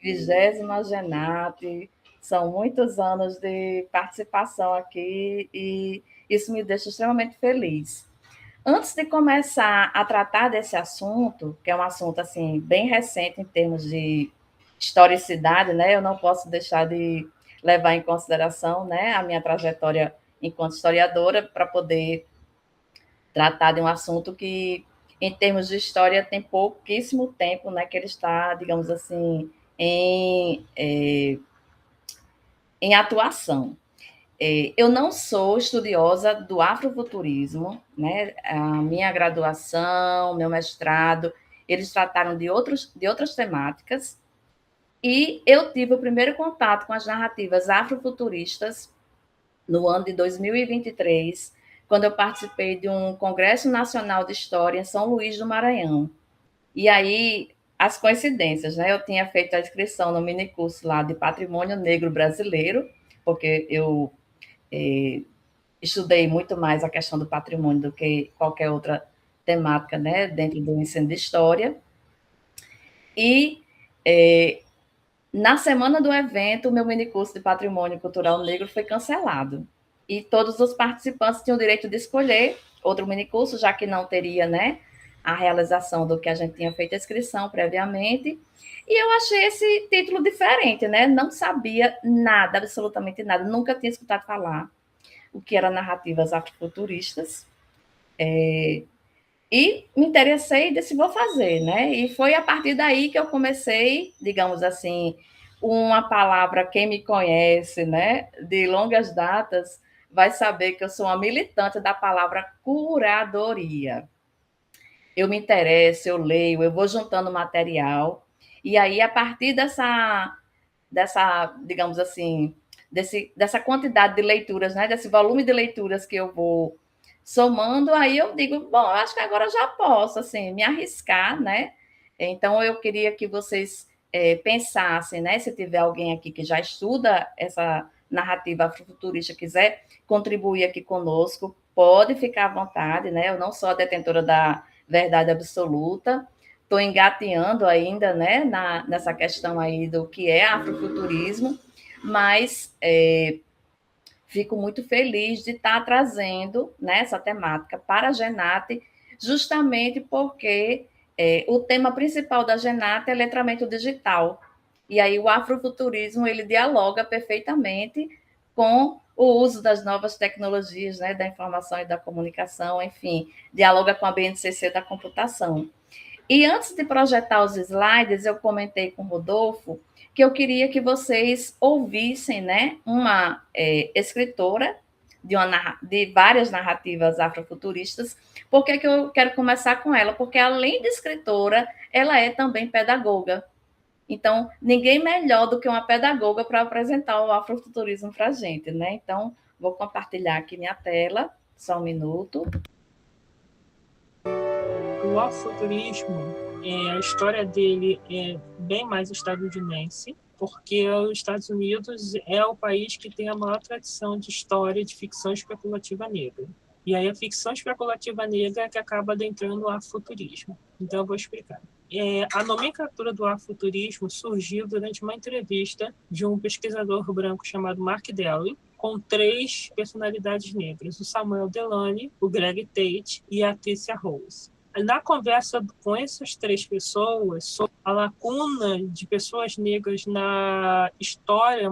20ª Genate, são muitos anos de participação aqui e isso me deixa extremamente feliz. Antes de começar a tratar desse assunto, que é um assunto assim bem recente em termos de historicidade, né? Eu não posso deixar de levar em consideração, né, a minha trajetória enquanto historiadora para poder tratar de um assunto que, em termos de história, tem pouquíssimo tempo, né, que ele está, digamos assim, em atuação. Eu não sou estudiosa do afrofuturismo, né? A minha graduação, meu mestrado, eles trataram de outras temáticas, e eu tive o primeiro contato com as narrativas afrofuturistas no ano de 2023, quando eu participei de um Congresso Nacional de História em São Luís do Maranhão. E aí, as coincidências, né? Eu tinha feito a inscrição no minicurso lá de Patrimônio Negro Brasileiro, porque eu eh, estudei muito mais a questão do patrimônio do que qualquer outra temática, né, dentro do ensino de história. E na semana do evento, o meu minicurso de Patrimônio Cultural Negro foi cancelado. E todos os participantes tinham o direito de escolher outro minicurso, já que não teria, né, a realização do que a gente tinha feito a inscrição previamente. E eu achei esse título diferente, né? Não sabia nada, absolutamente nada, nunca tinha escutado falar o que eram narrativas afrofuturistas. E me interessei e disse, vou fazer, né? E foi a partir daí que eu comecei, digamos assim, uma palavra, quem me conhece, né, de longas datas, vai saber que eu sou uma militante da palavra curadoria. Eu me interesso, eu leio, eu vou juntando material, e aí, a partir digamos assim, dessa quantidade de leituras, né, desse volume de leituras que eu vou somando, aí eu digo, bom, eu acho que agora eu já posso, assim, me arriscar, né? Então, eu queria que vocês pensassem, né, se tiver alguém aqui que já estuda essa narrativa afrofuturista, quiser contribuir aqui conosco, pode ficar à vontade, né? Eu não sou a detentora da verdade absoluta, estou engateando ainda, né, nessa questão aí do que é afrofuturismo, mas fico muito feliz de estar trazendo, né, essa temática para a Genate, justamente porque o tema principal da Genate é letramento digital. E aí o afrofuturismo ele dialoga perfeitamente com o uso das novas tecnologias, né, da informação e da comunicação, enfim, dialoga com a BNCC da computação. E antes de projetar os slides, eu comentei com o Rodolfo que eu queria que vocês ouvissem, né, uma escritora de várias narrativas afrofuturistas. Por que eu quero começar com ela? Porque, além de escritora, ela é também pedagoga. Então, ninguém melhor do que uma pedagoga para apresentar o afrofuturismo para a gente, né? Então, vou compartilhar aqui minha tela, só um minuto. O afrofuturismo, a história dele é bem mais estadunidense, porque os Estados Unidos é o país que tem a maior tradição de história de ficção especulativa negra. E aí a ficção especulativa negra é que acaba adentrando o afrofuturismo. Então eu vou explicar. A nomenclatura do afrofuturismo surgiu durante uma entrevista de um pesquisador branco chamado Mark Daly, com 3 personalidades negras, o Samuel Delany, o Greg Tate e a Tricia Rose. Na conversa com essas 3 pessoas sobre a lacuna de pessoas negras na história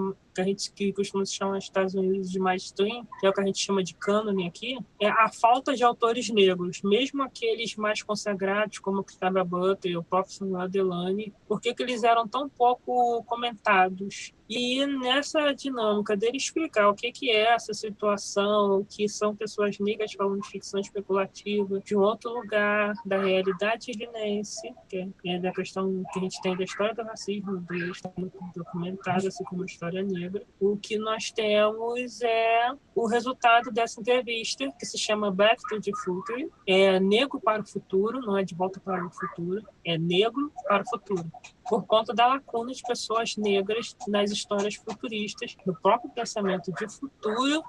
que costuma se chamar nos Estados Unidos de mainstream, que é o que a gente chama de cânone aqui, é a falta de autores negros, mesmo aqueles mais consagrados, como Octavia Butler e o próprio Samuel Delany, por que eles eram tão pouco comentados? E nessa dinâmica dele explicar o que é essa situação, o que são pessoas negras falando de ficção especulativa, de um outro lugar, da realidade guinense, que é da questão que a gente tem da história do racismo, do documentado, assim como a história negra. O que nós temos é o resultado dessa entrevista, que se chama Back to the Future, é Negro para o Futuro, não é de volta para o futuro, é Negro para o Futuro, por conta da lacuna de pessoas negras nas histórias futuristas, no próprio pensamento de futuro,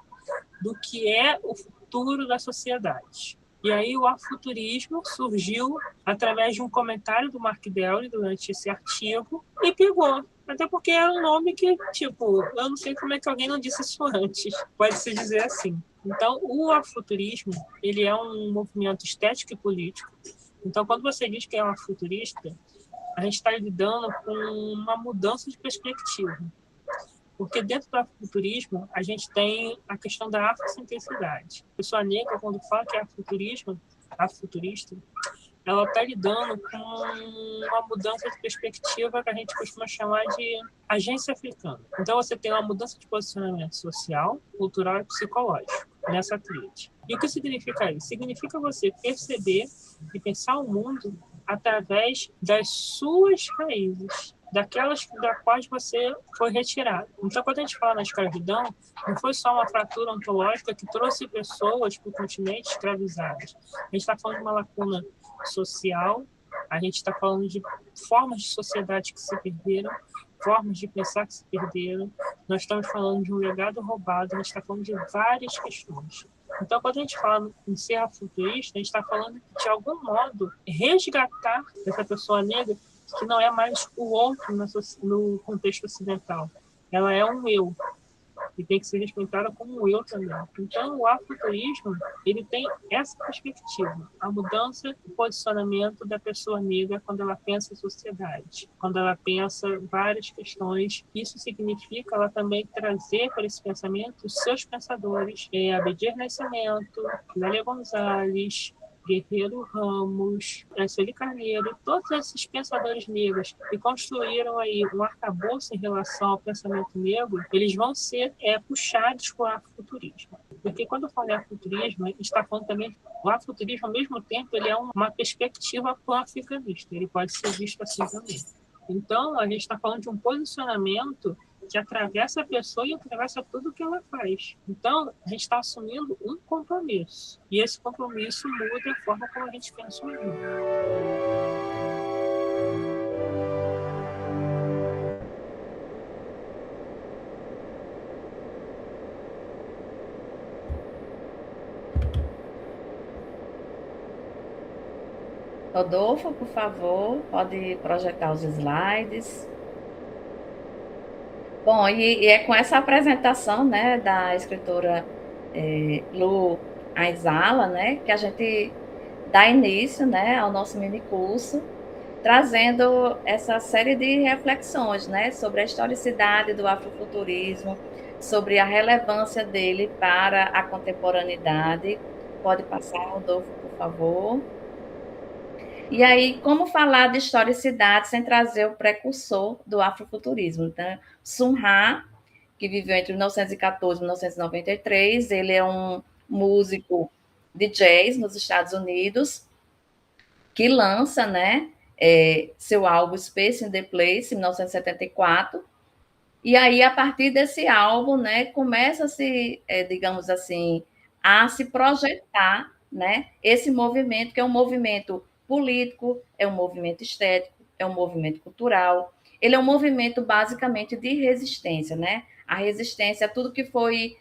do que é o futuro da sociedade. E aí o afrofuturismo surgiu através de um comentário do Mark Dery durante esse artigo e pegou. Até porque era um nome que, tipo, eu não sei como é que alguém não disse isso antes, pode-se dizer assim. Então, o afrofuturismo, ele é um movimento estético e político. Então, quando você diz que é um afrofuturista, a gente está lidando com uma mudança de perspectiva. Porque dentro do afrofuturismo, a gente tem a questão da afrocentricidade. A pessoa negra, quando fala que é afrofuturista, ela está lidando com uma mudança de perspectiva que a gente costuma chamar de agência africana. Então, você tem uma mudança de posicionamento social, cultural e psicológico nessa tríade. E o que significa isso? Significa você perceber e pensar o mundo através das suas raízes, daquelas da quais você foi retirado. Então, quando a gente fala na escravidão, não foi só uma fratura ontológica que trouxe pessoas para o continente escravizadas. A gente está falando de uma lacuna social, a gente está falando de formas de sociedade que se perderam, formas de pensar que se perderam, nós estamos falando de um legado roubado, a gente está falando de várias questões. Então, quando a gente fala em ser afrofuturista, a gente está falando de algum modo resgatar essa pessoa negra que não é mais o outro no contexto ocidental. Ela é um eu, e tem que ser respeitada como um eu também. Então, o afrofuturismo, ele tem essa perspectiva, a mudança de posicionamento da pessoa negra quando ela pensa em sociedade, quando ela pensa várias questões. Isso significa ela também trazer para esse pensamento os seus pensadores, Abdias Nascimento, Lélia Gonzalez, Guerreiro Ramos, Sueli Carneiro, todos esses pensadores negros que construíram aí um arcabouço em relação ao pensamento negro, eles vão ser puxados para o afrofuturismo. Porque quando eu falo em afrofuturismo, a gente está falando também o afrofuturismo, ao mesmo tempo, ele é uma perspectiva pan-africanista, ele pode ser visto assim também. Então, a gente está falando de um posicionamento que atravessa a pessoa e atravessa tudo que ela faz. Então, a gente está assumindo um compromisso. E esse compromisso muda a forma como a gente pensa o mundo. Rodolfo, por favor, pode projetar os slides. Bom, e é com essa apresentação, né, da escritora Lu Aizala, né, que a gente dá início, né, ao nosso mini curso, trazendo essa série de reflexões, né, sobre a historicidade do afrofuturismo, sobre a relevância dele para a contemporaneidade. Pode passar, Rodolfo, por favor. E aí, como falar de historicidade sem trazer o precursor do afrofuturismo? Então, Sun Ra, que viveu entre 1914 e 1993, ele é um músico de jazz nos Estados Unidos, que lança, né, seu álbum Space in the Place, em 1974, e aí, a partir desse álbum, né, começa-se, digamos assim, a se projetar, né, esse movimento, que é um movimento político, é um movimento estético, é um movimento cultural. Ele é um movimento, basicamente, de resistência, né? A resistência a tudo que foi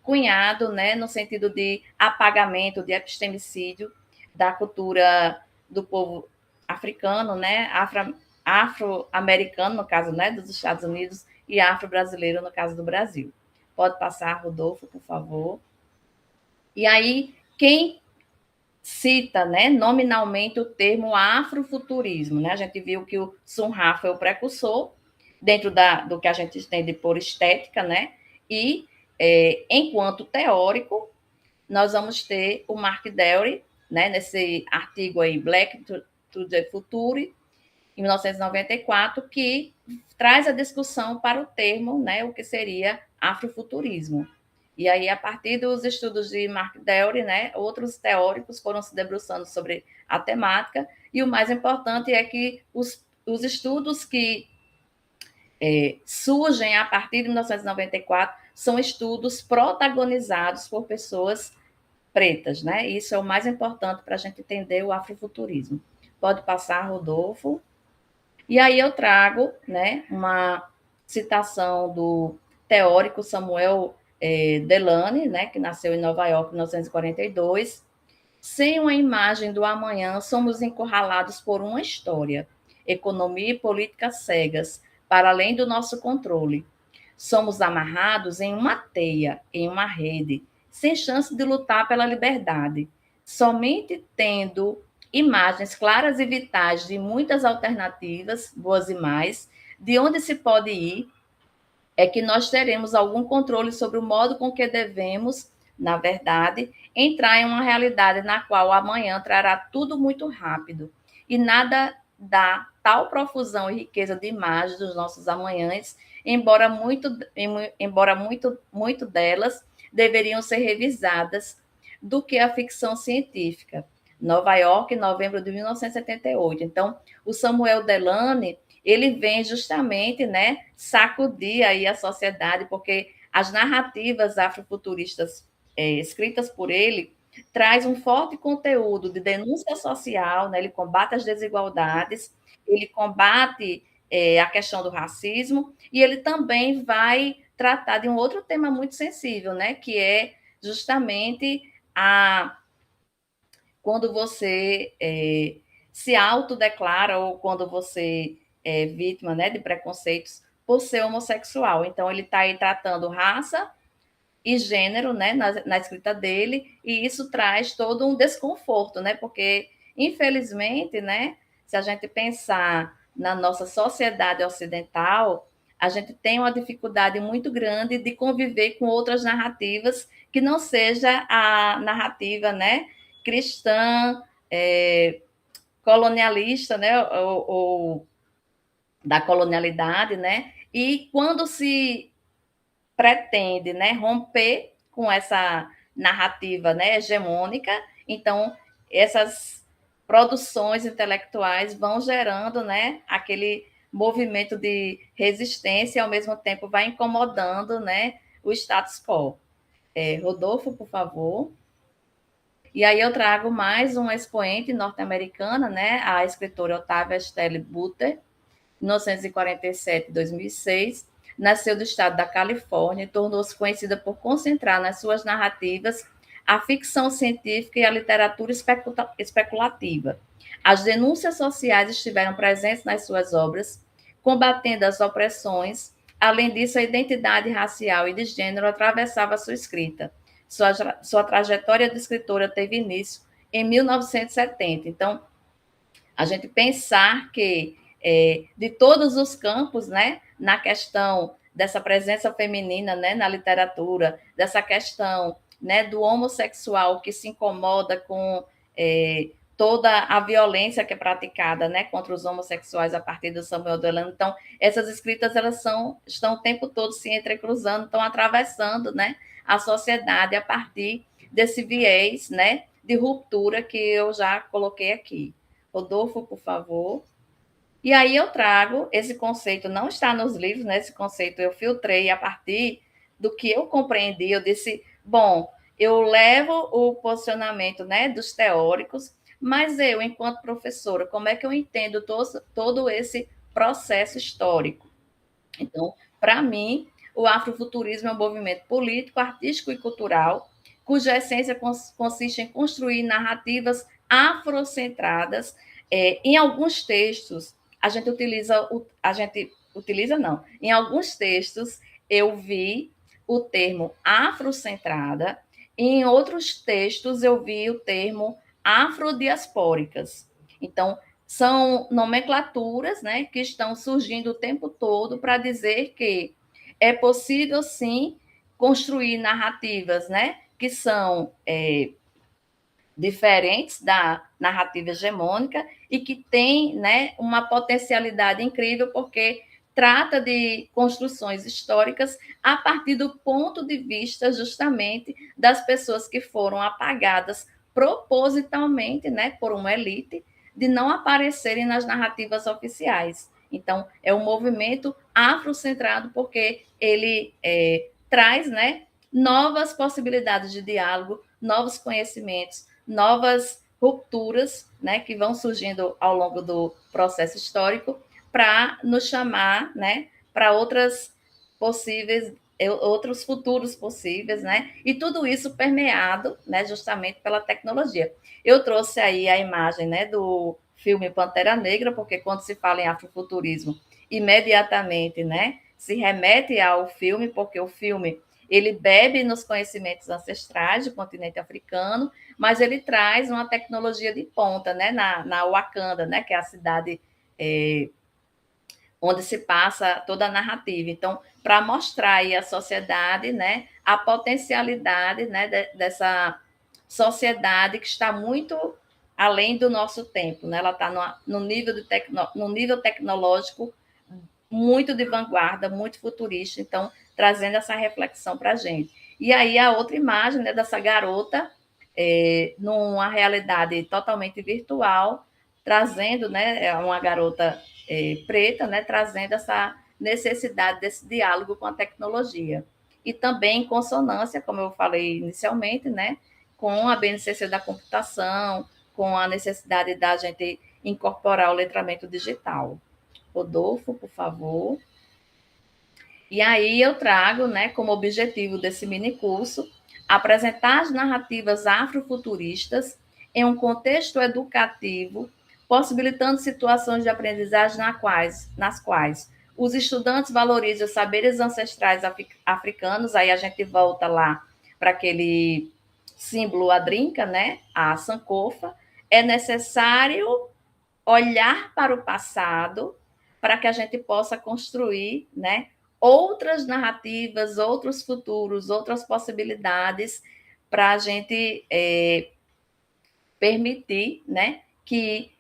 cunhado, né, no sentido de apagamento, de epistemicídio da cultura do povo africano, né, afro-americano, no caso, né, dos Estados Unidos, e afro-brasileiro, no caso do Brasil. Pode passar, Rodolfo, por favor. E aí, quem cita, né, nominalmente o termo afrofuturismo, né? A gente viu que o Sun Ra foi o precursor dentro do que a gente entende por estética, né? E enquanto teórico, nós vamos ter o Mark Dery, né, nesse artigo aí, Black to the Future, em 1994, que traz a discussão para o termo, né, o que seria afrofuturismo. E aí, a partir dos estudos de Mark Dery, né, outros teóricos foram se debruçando sobre a temática, e o mais importante é que os estudos que surgem a partir de 1994 são estudos protagonizados por pessoas pretas, né? Isso é o mais importante para a gente entender o afrofuturismo. Pode passar, Rodolfo. E aí eu trago, né, uma citação do teórico Samuel Delany, né, que nasceu em Nova York em 1942, Sem uma imagem do amanhã, somos encurralados por uma história, economia e política cegas, para além do nosso controle. Somos amarrados em uma teia, em uma rede, sem chance de lutar pela liberdade. Somente tendo imagens claras e vitais de muitas alternativas, boas e mais, de onde se pode ir, é que nós teremos algum controle sobre o modo com que devemos, na verdade, entrar em uma realidade na qual o amanhã trará tudo muito rápido e nada dá tal profusão e riqueza de imagens dos nossos amanhãs, embora muito delas deveriam ser revisadas do que a ficção científica. Nova York, em novembro de 1978. Então, o Samuel Delany ele vem justamente, né, sacudir aí a sociedade, porque as narrativas afrofuturistas escritas por ele traz um forte conteúdo de denúncia social, né, ele combate as desigualdades, ele combate a questão do racismo, e ele também vai tratar de um outro tema muito sensível, né, que é justamente quando você se autodeclara ou quando você é vítima, né, de preconceitos por ser homossexual. Então, ele está aí tratando raça e gênero, né, na escrita dele, e isso traz todo um desconforto, né, porque, infelizmente, né, se a gente pensar na nossa sociedade ocidental, a gente tem uma dificuldade muito grande de conviver com outras narrativas que não seja a narrativa, né, cristã, colonialista, né, ou da colonialidade, né, e quando se pretende, né, romper com essa narrativa, né, hegemônica, então essas produções intelectuais vão gerando, né, aquele movimento de resistência e ao mesmo tempo vai incomodando, né, o status quo. Rodolfo, por favor. E aí eu trago mais uma expoente norte-americana, né, a escritora Octavia Stelly Butler, 1947-2006, nasceu do estado da Califórnia e tornou-se conhecida por concentrar nas suas narrativas a ficção científica e a literatura especulativa. As denúncias sociais estiveram presentes nas suas obras, combatendo as opressões. Além disso, a identidade racial e de gênero atravessava a sua escrita. Sua trajetória de escritora teve início em 1970. Então, a gente pensar que de todos os campos, né, na questão dessa presença feminina, né, na literatura, dessa questão, né, do homossexual que se incomoda com toda a violência que é praticada, né, contra os homossexuais a partir do Samuel Delano. Então, essas escritas elas estão o tempo todo se entrecruzando, estão atravessando, né, a sociedade a partir desse viés, né, de ruptura que eu já coloquei aqui. Rodolfo, por favor. E aí eu trago esse conceito, não está nos livros, né? Esse conceito eu filtrei a partir do que eu compreendi. Eu disse, bom, eu levo o posicionamento, né, dos teóricos, mas eu, enquanto professora, como é que eu entendo todo esse processo histórico? Então, para mim, o afrofuturismo é um movimento político, artístico e cultural, cuja essência consiste em construir narrativas afrocentradas. Em alguns textos, não, em alguns textos eu vi o termo afrocentrada, e em outros textos eu vi o termo afrodiaspóricas. Então, são nomenclaturas, né, que estão surgindo o tempo todo para dizer que é possível, sim, construir narrativas, né, que são diferentes da narrativa hegemônica e que tem, né, uma potencialidade incrível porque trata de construções históricas a partir do ponto de vista justamente das pessoas que foram apagadas propositalmente, né, por uma elite, de não aparecerem nas narrativas oficiais. Então, é um movimento afrocentrado porque ele traz, né, novas possibilidades de diálogo, novos conhecimentos, novas rupturas, né, que vão surgindo ao longo do processo histórico para nos chamar, né, para outras possíveis outros futuros possíveis, né? E tudo isso permeado, né, justamente pela tecnologia. Eu trouxe aí a imagem, né, do filme Pantera Negra, porque quando se fala em afrofuturismo, imediatamente, né, se remete ao filme, porque o filme ele bebe nos conhecimentos ancestrais do continente africano, mas ele traz uma tecnologia de ponta, né, na Wakanda, né, que é a cidade onde se passa toda a narrativa. Então, para mostrar aí à sociedade, né, a potencialidade, né, dessa sociedade que está muito além do nosso tempo, né? Ela está no nível tecnológico muito de vanguarda, muito futurista, então trazendo essa reflexão para a gente. E aí a outra imagem, né, dessa garota numa realidade totalmente virtual, trazendo, né, uma garota preta, né, trazendo essa necessidade desse diálogo com a tecnologia. E também em consonância, como eu falei inicialmente, né, com a BNCC da computação, com a necessidade da gente incorporar o letramento digital. Rodolfo, por favor. E aí eu trago, né, como objetivo desse mini curso, apresentar as narrativas afrofuturistas em um contexto educativo, possibilitando situações de aprendizagem nas quais os estudantes valorizam os saberes ancestrais africanos, aí a gente volta lá para aquele símbolo Adrinca, né, a Sankofa, é necessário olhar para o passado para que a gente possa construir, né, outras narrativas, outros futuros, outras possibilidades para a gente permitir, né, que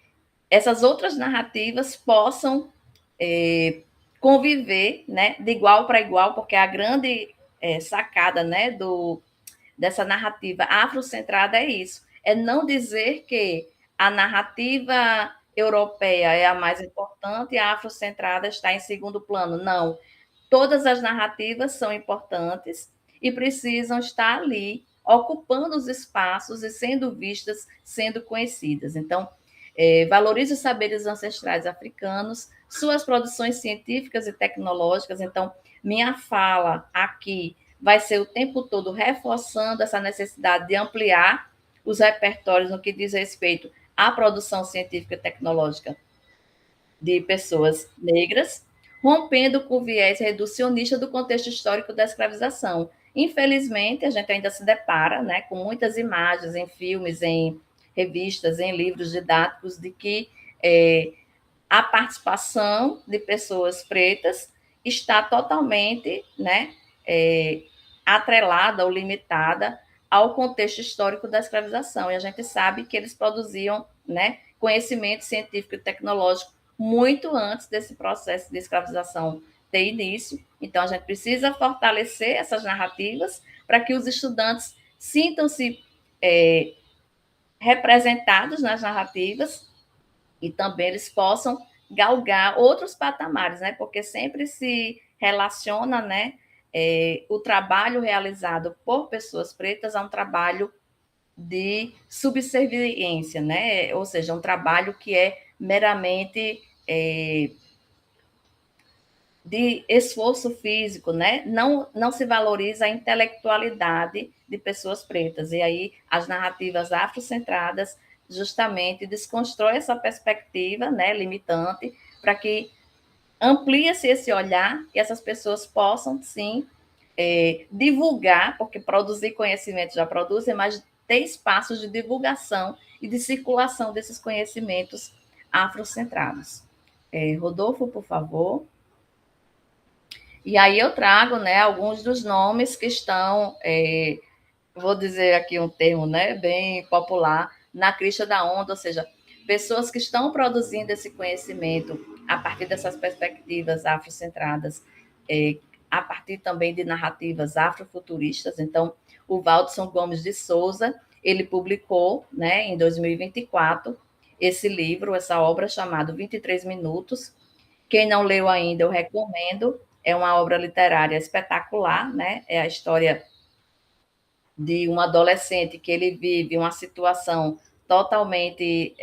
essas outras narrativas possam conviver, né, de igual para igual, porque a grande sacada, né, dessa narrativa afrocentrada é isso, é não dizer que a narrativa europeia é a mais importante e a afrocentrada está em segundo plano. Não. Todas as narrativas são importantes e precisam estar ali, ocupando os espaços e sendo vistas, sendo conhecidas. Então, valorize os saberes ancestrais africanos, suas produções científicas e tecnológicas. Então, minha fala aqui vai ser o tempo todo reforçando essa necessidade de ampliar os repertórios no que diz respeito à produção científica e tecnológica de pessoas negras, rompendo com o viés reducionista do contexto histórico da escravização. Infelizmente, a gente ainda se depara, né, com muitas imagens em filmes, em revistas, em livros didáticos, de que a participação de pessoas pretas está totalmente, né, atrelada ou limitada ao contexto histórico da escravização. E a gente sabe que eles produziam, né, conhecimento científico e tecnológico muito antes desse processo de escravização ter início. Então, a gente precisa fortalecer essas narrativas para que os estudantes sintam-se representados nas narrativas e também eles possam galgar outros patamares, né? Porque sempre se relaciona, né, o trabalho realizado por pessoas pretas a um trabalho de subserviência, né? Ou seja, um trabalho que é meramente de esforço físico, né? Não se valoriza a intelectualidade de pessoas pretas. E aí as narrativas afrocentradas justamente desconstrói essa perspectiva, né, limitante, para que amplie-se esse olhar e essas pessoas possam, sim, divulgar, porque produzir conhecimento já produzem, mas ter espaços de divulgação e de circulação desses conhecimentos afrocentrados. Rodolfo, por favor. E aí eu trago, né, alguns dos nomes que estão, vou dizer aqui um termo, né, bem popular, na crista da onda, ou seja, pessoas que estão produzindo esse conhecimento a partir dessas perspectivas afrocentradas, a partir também de narrativas afrofuturistas. Então, o Valdson Gomes de Souza, ele publicou, né, em 2024, esse livro, essa obra chamada 23 Minutos. Quem não leu ainda, eu recomendo. É uma obra literária espetacular, né? É a história de um adolescente que ele vive uma situação totalmente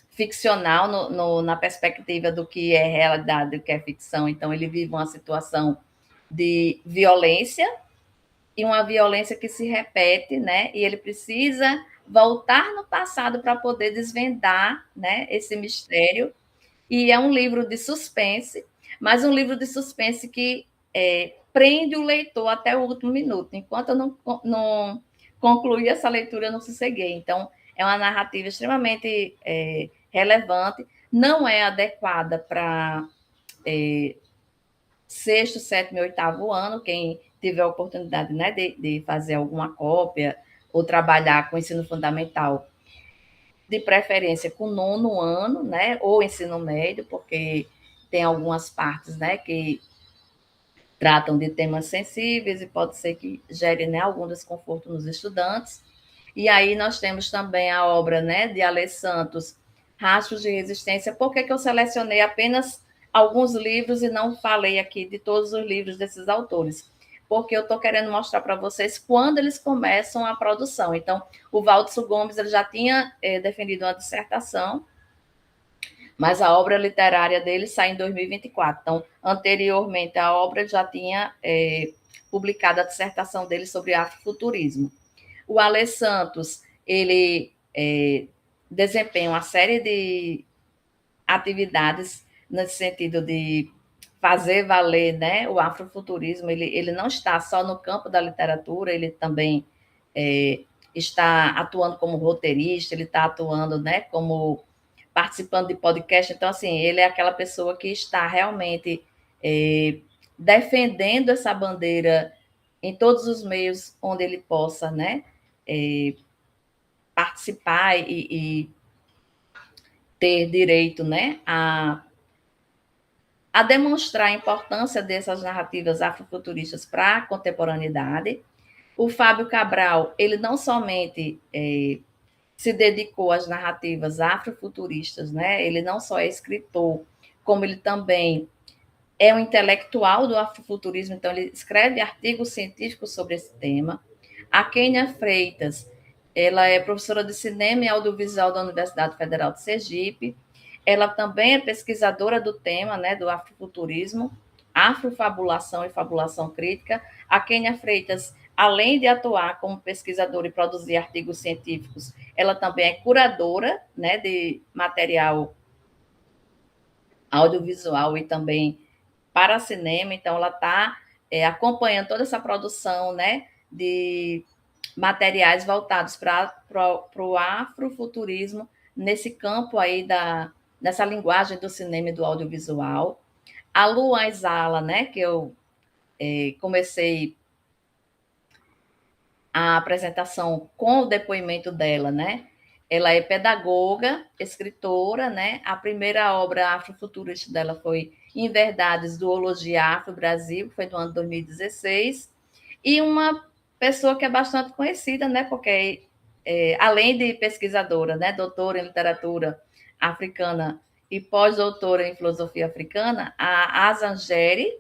ficcional na perspectiva do que é realidade, do que é ficção. Então, ele vive uma situação de violência, e uma violência que se repete, né? E ele precisa voltar no passado para poder desvendar, né, esse mistério. E é um livro de suspense, mas um livro de suspense que prende o leitor até o último minuto. Enquanto eu não concluí essa leitura, eu não sosseguei. Então, é uma narrativa extremamente relevante, não é adequada para sexto, sétimo e oitavo ano. Quem tiver a oportunidade, né, de fazer alguma cópia ou trabalhar com ensino fundamental, de preferência com nono ano, né, ou ensino médio, porque tem algumas partes, né, que tratam de temas sensíveis e pode ser que gere, né, algum desconforto nos estudantes. E aí nós temos também a obra, né, de Ale Santos, Rastros de Resistência. Por que eu selecionei apenas alguns livros e não falei aqui de todos os livros desses autores? Porque eu estou querendo mostrar para vocês quando eles começam a produção. Então, o Valdo Gomes ele já tinha defendido uma dissertação, mas a obra literária dele sai em 2024. Então, anteriormente à obra, ele já tinha publicado a dissertação dele sobre afrofuturismo. O Ale Santos, ele desempenha uma série de atividades nesse sentido de fazer valer, né, o afrofuturismo. Ele não está só no campo da literatura, ele também está atuando como roteirista, ele está atuando, né, como participando de podcast. Então, assim, ele é aquela pessoa que está realmente defendendo essa bandeira em todos os meios onde ele possa, né, participar e ter direito, né, a demonstrar a importância dessas narrativas afrofuturistas para a contemporaneidade. O Fábio Cabral, ele não somente se dedicou às narrativas afrofuturistas, né? Ele não só é escritor, como ele também é um intelectual do afrofuturismo, então ele escreve artigos científicos sobre esse tema. A Kênia Freitas, ela é professora de cinema e audiovisual da Universidade Federal de Sergipe. Ela também é pesquisadora do tema, né, do afrofuturismo, afrofabulação e fabulação crítica. A Kênia Freitas, além de atuar como pesquisadora e produzir artigos científicos, ela também é curadora, né, de material audiovisual e também para cinema. Então, ela está acompanhando toda essa produção, né, de materiais voltados para o afrofuturismo nesse campo aí dessa linguagem do cinema e do audiovisual. A Lu Aizala, né, que eu comecei a apresentação com o depoimento dela, né? Ela é pedagoga, escritora, né? A primeira obra afrofuturista dela foi Em Verdades, Duologia Afro-Brasil, que foi do ano 2016. E uma pessoa que é bastante conhecida, né? Porque, além de pesquisadora, né? Doutora em literatura africana e pós-doutora em filosofia africana, a Azangeri,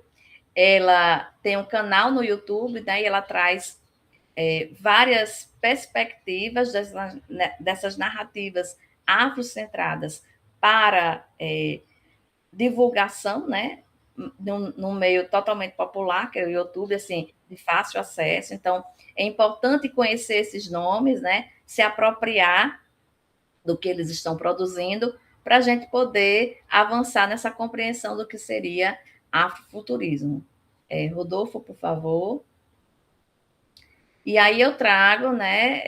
ela tem um canal no YouTube, né? E ela traz várias perspectivas dessas narrativas afrocentradas para divulgação, né, num meio totalmente popular, que é o YouTube, assim, de fácil acesso. Então, é importante conhecer esses nomes, né, se apropriar do que eles estão produzindo, para a gente poder avançar nessa compreensão do que seria afrofuturismo. Rodolfo, por favor. E aí eu trago, né,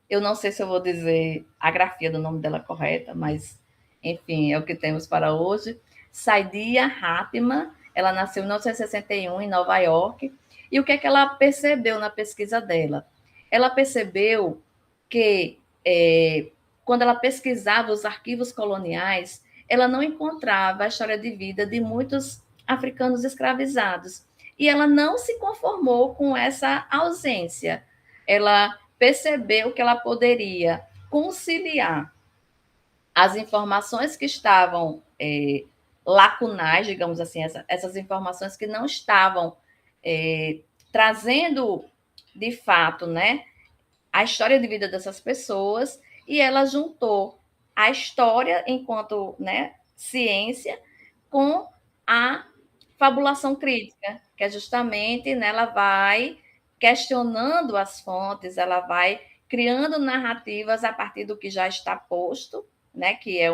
eu não sei se eu vou dizer a grafia do nome dela correta, mas, enfim, é o que temos para hoje. Saidia Hatman, ela nasceu em 1961 em Nova York, e o que é que ela percebeu na pesquisa dela? Ela percebeu que, quando ela pesquisava os arquivos coloniais, ela não encontrava a história de vida de muitos africanos escravizados. E ela não se conformou com essa ausência. Ela percebeu que ela poderia conciliar as informações que estavam lacunais, digamos assim, essas informações que não estavam trazendo de fato, né, a história de vida dessas pessoas, e ela juntou a história enquanto, né, ciência com a fabulação crítica, que é justamente, né, ela vai questionando as fontes, ela vai criando narrativas a partir do que já está posto, né, que é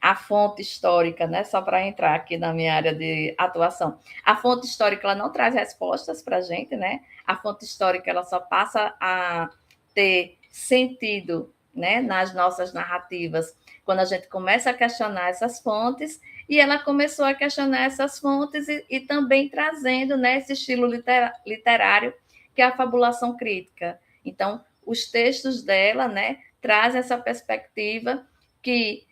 a fonte histórica, né, só para entrar aqui na minha área de atuação. A fonte histórica ela não traz respostas para a gente, né? A fonte histórica ela só passa a ter sentido, né, nas nossas narrativas quando a gente começa a questionar essas fontes, e ela começou a questionar essas fontes e também trazendo, né, esse estilo literário que é a fabulação crítica. Então, os textos dela, né, trazem essa perspectiva que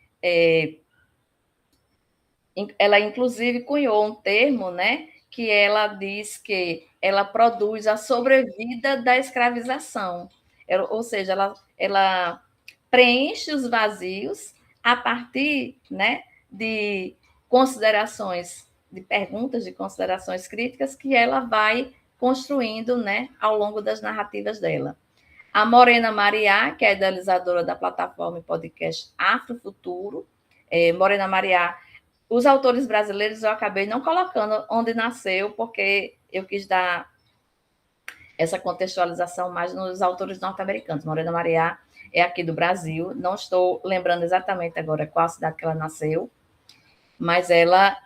ela inclusive cunhou um termo, né, que ela diz que ela produz a sobrevida da escravização. Ou seja, ela preenche os vazios a partir, né, de considerações, de perguntas, de considerações críticas que ela vai construindo, né, ao longo das narrativas dela. A Morena Mariá, que é idealizadora da plataforma e podcast Afrofuturo. Morena Mariá, os autores brasileiros eu acabei não colocando onde nasceu, porque eu quis dar essa contextualização mais nos autores norte-americanos. Morena Mariá é aqui do Brasil, não estou lembrando exatamente agora qual cidade que ela nasceu, mas ela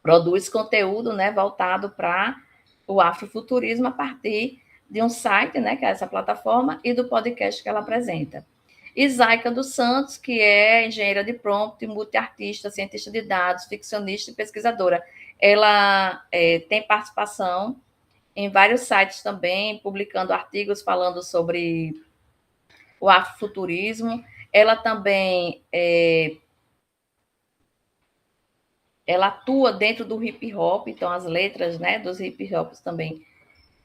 produz conteúdo, né, voltado para o afrofuturismo a partir de um site, né, que é essa plataforma, e do podcast que ela apresenta. Isaica dos Santos, que é engenheira de prompt, multiartista, cientista de dados, ficcionista e pesquisadora. Ela tem participação em vários sites também, publicando artigos falando sobre o afrofuturismo. Ela também ela atua dentro do hip hop, então as letras, né, dos hip hops também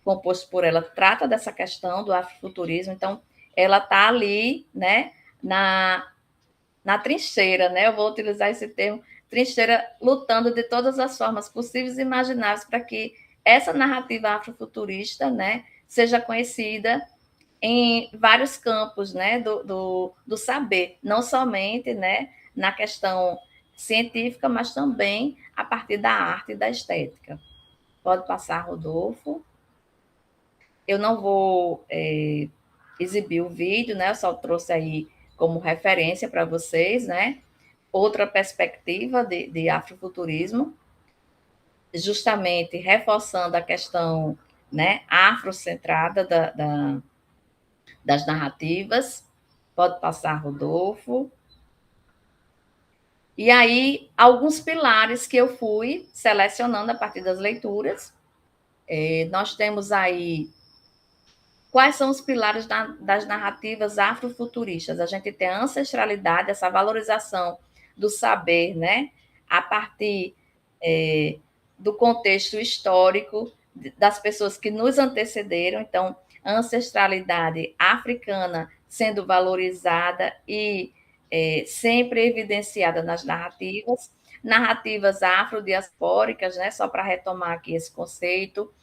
composto por ela trata dessa questão do afrofuturismo, então ela está ali, né, na trincheira, né? Eu vou utilizar esse termo, trincheira, lutando de todas as formas possíveis e imagináveis para que essa narrativa afrofuturista, né, seja conhecida em vários campos, né, do saber, não somente, né, na questão científica, mas também a partir da arte e da estética. Pode passar, Rodolfo. Eu não vou exibir o vídeo, né? Eu só trouxe aí como referência para vocês, né? Outra perspectiva de afrofuturismo, justamente reforçando a questão, né, afrocentrada das narrativas. Pode passar, Rodolfo. E aí, alguns pilares que eu fui selecionando a partir das leituras. Nós temos aí quais são os pilares das narrativas afrofuturistas? A gente tem a ancestralidade, essa valorização do saber, né? A partir do contexto histórico das pessoas que nos antecederam. Então, a ancestralidade africana sendo valorizada e sempre evidenciada nas narrativas. Narrativas afrodiaspóricas, né? Só para retomar aqui esse conceito,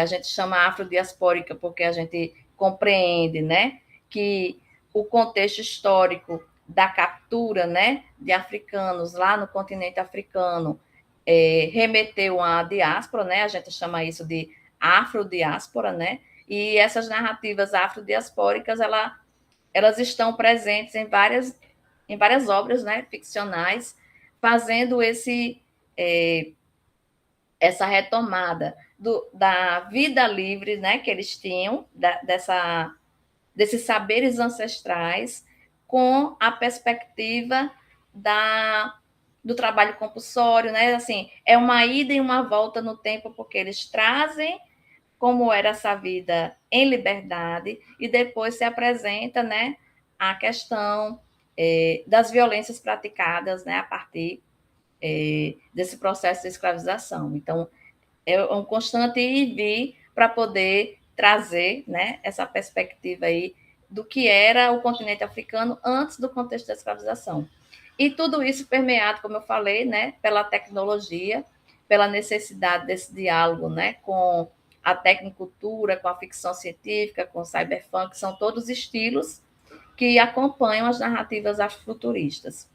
a gente chama afrodiaspórica porque a gente compreende, né, que o contexto histórico da captura, né, de africanos lá no continente africano remeteu à diáspora, né, a gente chama isso de afrodiáspora, né, e essas narrativas afrodiaspóricas, elas estão presentes em várias obras, né, ficcionais, fazendo essa retomada da vida livre, né, que eles tinham, desses saberes ancestrais, com a perspectiva do trabalho compulsório, né? Assim, é uma ida e uma volta no tempo, porque eles trazem como era essa vida em liberdade e depois se apresenta, né, a questão das violências praticadas, né, a partir desse processo de escravização. Então, é um constante ir e vir para poder trazer, né, essa perspectiva aí do que era o continente africano antes do contexto da escravização. E tudo isso permeado, como eu falei, né, pela tecnologia, pela necessidade desse diálogo, né, com a tecnocultura, com a ficção científica, com o cyberpunk, são todos estilos que acompanham as narrativas afrofuturistas.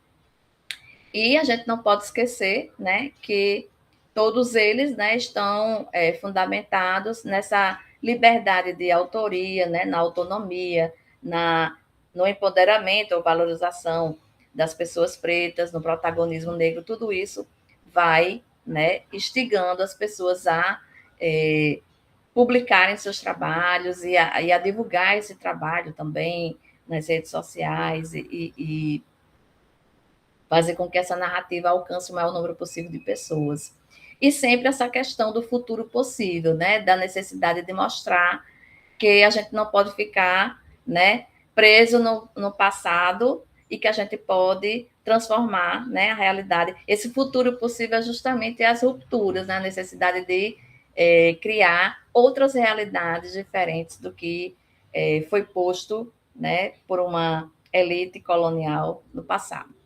E a gente não pode esquecer, né, que todos eles, né, estão fundamentados nessa liberdade de autoria, né, na autonomia, no empoderamento ou valorização das pessoas pretas, no protagonismo negro, tudo isso vai, né, instigando as pessoas a publicarem seus trabalhos e a divulgar esse trabalho também nas redes sociais e fazer com que essa narrativa alcance o maior número possível de pessoas. E sempre essa questão do futuro possível, né? Da necessidade de mostrar que a gente não pode ficar, né, preso no passado e que a gente pode transformar, né, a realidade. Esse futuro possível é justamente as rupturas, né? A necessidade de criar outras realidades diferentes do que foi posto, né, por uma elite colonial no passado.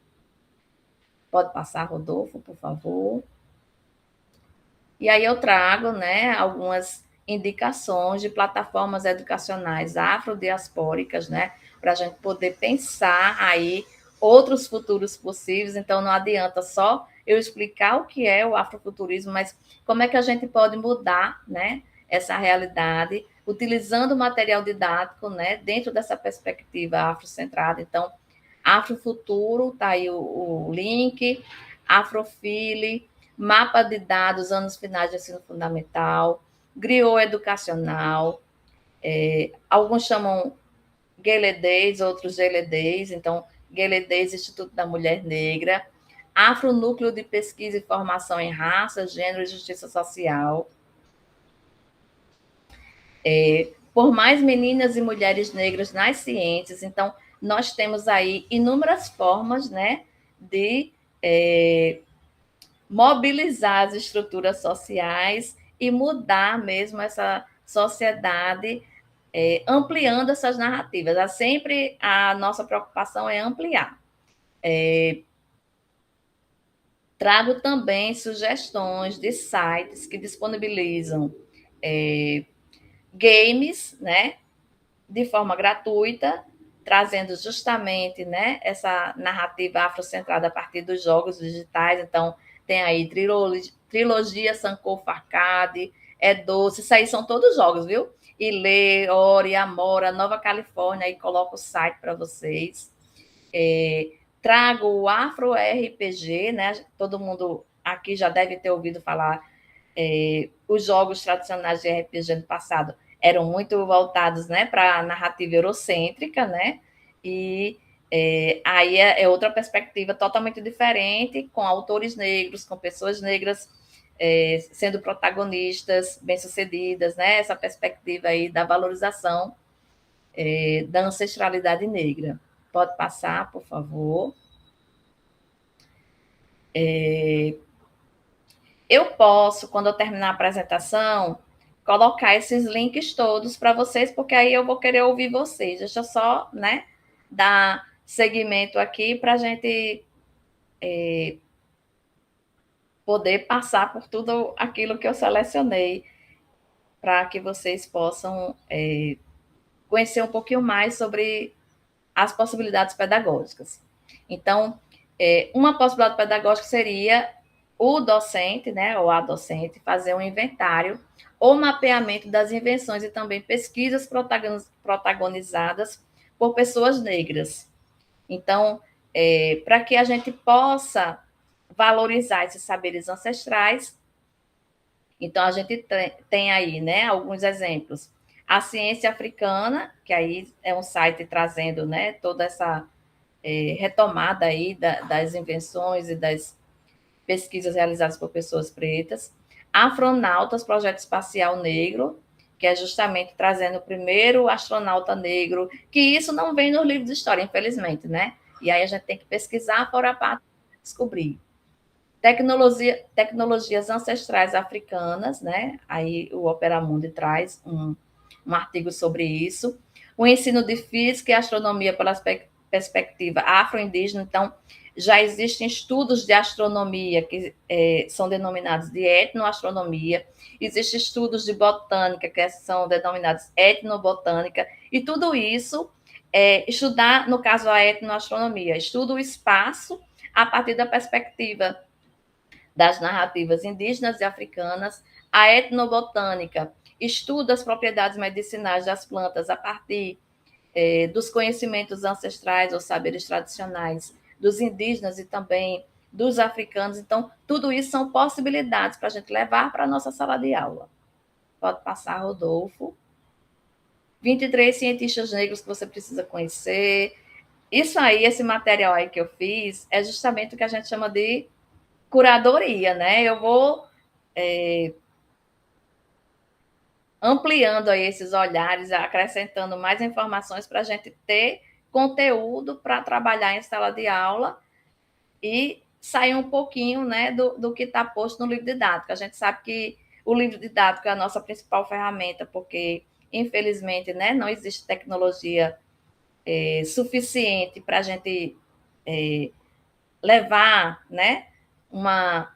Pode passar, Rodolfo, por favor. E aí eu trago, né, algumas indicações de plataformas educacionais afrodiaspóricas, né, para a gente poder pensar aí outros futuros possíveis. Então não adianta só eu explicar o que é o afrofuturismo, mas como é que a gente pode mudar, né, essa realidade utilizando o material didático, né, dentro dessa perspectiva afrocentrada. Então, Afrofuturo, tá aí o link, Afrofile, mapa de dados, anos finais de ensino fundamental, griot educacional, alguns chamam Geledez, outros Geledez, então Geledez, Instituto da Mulher Negra, Afronúcleo de Pesquisa e Formação em Raça, Gênero e Justiça Social, por mais meninas e mulheres negras nas ciências, então nós temos aí inúmeras formas, né, de mobilizar as estruturas sociais e mudar mesmo essa sociedade, ampliando essas narrativas. Sempre a nossa preocupação é ampliar. Trago também sugestões de sites que disponibilizam games, né, de forma gratuita, trazendo justamente, né, essa narrativa afrocentrada a partir dos jogos digitais. Então, tem aí Trilogia Sankofa Arcade, É Doce, isso aí são todos jogos, viu? Ilê, Ori, Amora, Nova Califórnia, aí coloco o site para vocês. Trago o Afro RPG, né? Todo mundo aqui já deve ter ouvido falar. Os jogos tradicionais de RPG no passado eram muito voltados, né, para a narrativa eurocêntrica, né? E aí é outra perspectiva totalmente diferente, com autores negros, com pessoas negras sendo protagonistas, bem-sucedidas, né? Essa perspectiva aí da valorização da ancestralidade negra. Pode passar, por favor. Eu posso, quando eu terminar a apresentação, colocar esses links todos para vocês, porque aí eu vou querer ouvir vocês. Deixa eu só, né, dar seguimento aqui para a gente poder passar por tudo aquilo que eu selecionei, para que vocês possam conhecer um pouquinho mais sobre as possibilidades pedagógicas. Então, uma possibilidade pedagógica seria o docente, né, ou a docente, fazer um inventário ou mapeamento das invenções e também pesquisas protagonizadas por pessoas negras. Então, para que a gente possa valorizar esses saberes ancestrais, então a gente tem aí, né, alguns exemplos. A Ciência Africana, que aí é um site trazendo, né, toda essa retomada aí das invenções e das pesquisas realizadas por pessoas pretas. Afronautas, Projeto Espacial Negro, que é justamente trazendo o primeiro astronauta negro, que isso não vem nos livros de história, infelizmente, né? E aí a gente tem que pesquisar fora a parte para descobrir. Tecnologias ancestrais africanas, né? Aí o Opera Mundi traz um artigo sobre isso. O ensino de física e astronomia pela perspectiva afro-indígena. Então, já existem estudos de astronomia que são denominados de etnoastronomia, existem estudos de botânica que são denominados etnobotânica, e tudo isso estudar, no caso, a etnoastronomia, estuda o espaço a partir da perspectiva das narrativas indígenas e africanas, a etnobotânica estuda as propriedades medicinais das plantas a partir dos conhecimentos ancestrais ou saberes tradicionais dos indígenas e também dos africanos. Então, tudo isso são possibilidades para a gente levar para a nossa sala de aula. Pode passar, Rodolfo. 23 cientistas negros que você precisa conhecer. Isso aí, esse material aí que eu fiz, é justamente o que a gente chama de curadoria, né? Eu vou ampliando aí esses olhares, acrescentando mais informações para a gente ter conteúdo para trabalhar em sala de aula e sair um pouquinho, né, do que está posto no livro didático. A gente sabe que o livro didático é a nossa principal ferramenta, porque, infelizmente, né, não existe tecnologia suficiente para a gente levar, né, uma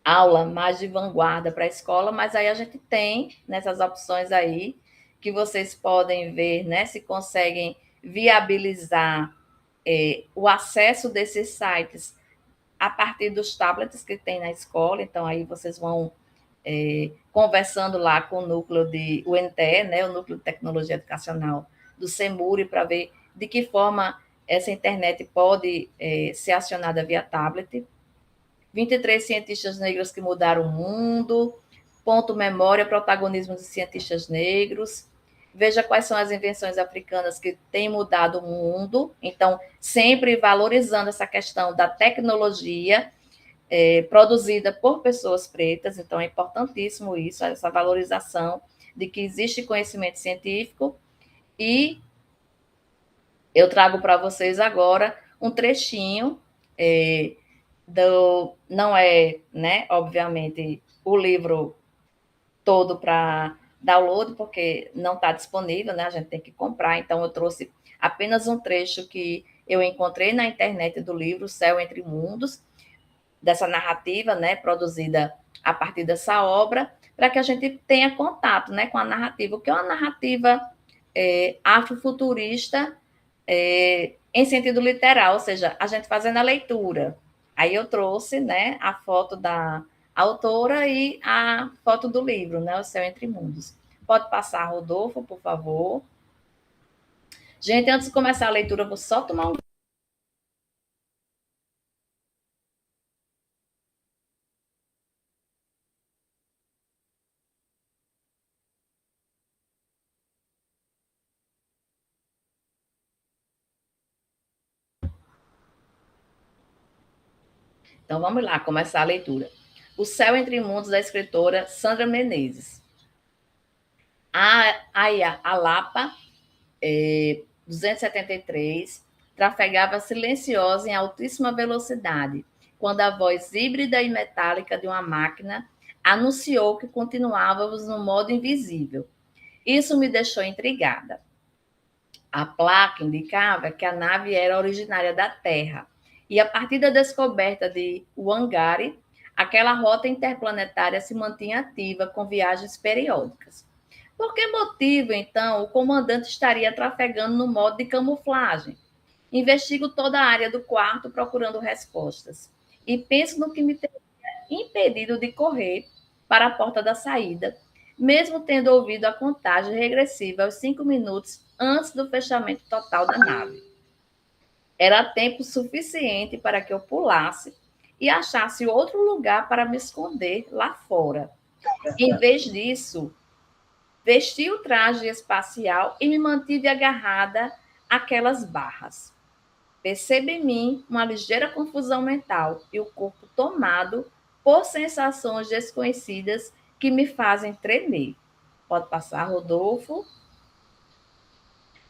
aula mais de vanguarda para a escola, mas aí a gente tem nessas opções aí que vocês podem ver, né, se conseguem viabilizar o acesso desses sites a partir dos tablets que tem na escola. Então aí vocês vão conversando lá com o núcleo de o NTE, né, o Núcleo de Tecnologia Educacional do CEMURI, para ver de que forma essa internet pode ser acionada via tablet. 23 cientistas negros que mudaram o mundo, ponto memória, protagonismo de cientistas negros. Veja quais são as invenções africanas que têm mudado o mundo. Então, sempre valorizando essa questão da tecnologia produzida por pessoas pretas. Então, é importantíssimo isso, essa valorização de que existe conhecimento científico. E eu trago para vocês agora um trechinho não é, né, obviamente, o livro todo para download, porque não está disponível, né? A gente tem que comprar. Então, eu trouxe apenas um trecho que eu encontrei na internet do livro Céu Entre Mundos, dessa narrativa, né, produzida a partir dessa obra, para que a gente tenha contato, né, com a narrativa, o que é uma narrativa afrofuturista em sentido literal, ou seja, a gente fazendo a leitura. Aí eu trouxe, né, a foto da autora e a foto do livro, né, O Céu Entre Mundos. Pode passar, Rodolfo, por favor. Gente, antes de começar a leitura, eu vou só tomar um. Então vamos lá, começar a leitura. O Céu Entre Mundos, da escritora Sandra Menezes. A Lapa 273 trafegava silenciosa em altíssima velocidade, quando a voz híbrida e metálica de uma máquina anunciou que continuávamos no modo invisível. Isso me deixou intrigada. A placa indicava que a nave era originária da Terra, e a partir da descoberta de Wangari, aquela rota interplanetária se mantinha ativa com viagens periódicas. Por que motivo, então, o comandante estaria trafegando no modo de camuflagem? Investigo toda a área do quarto procurando respostas. E penso no que me teria impedido de correr para a porta da saída, mesmo tendo ouvido a contagem regressiva aos 5 minutos antes do fechamento total da nave. Era tempo suficiente para que eu pulasse e achasse outro lugar para me esconder lá fora. Em vez disso, vesti o traje espacial e me mantive agarrada àquelas barras. Percebo em mim uma ligeira confusão mental e o corpo tomado por sensações desconhecidas que me fazem tremer. Pode passar, Rodolfo.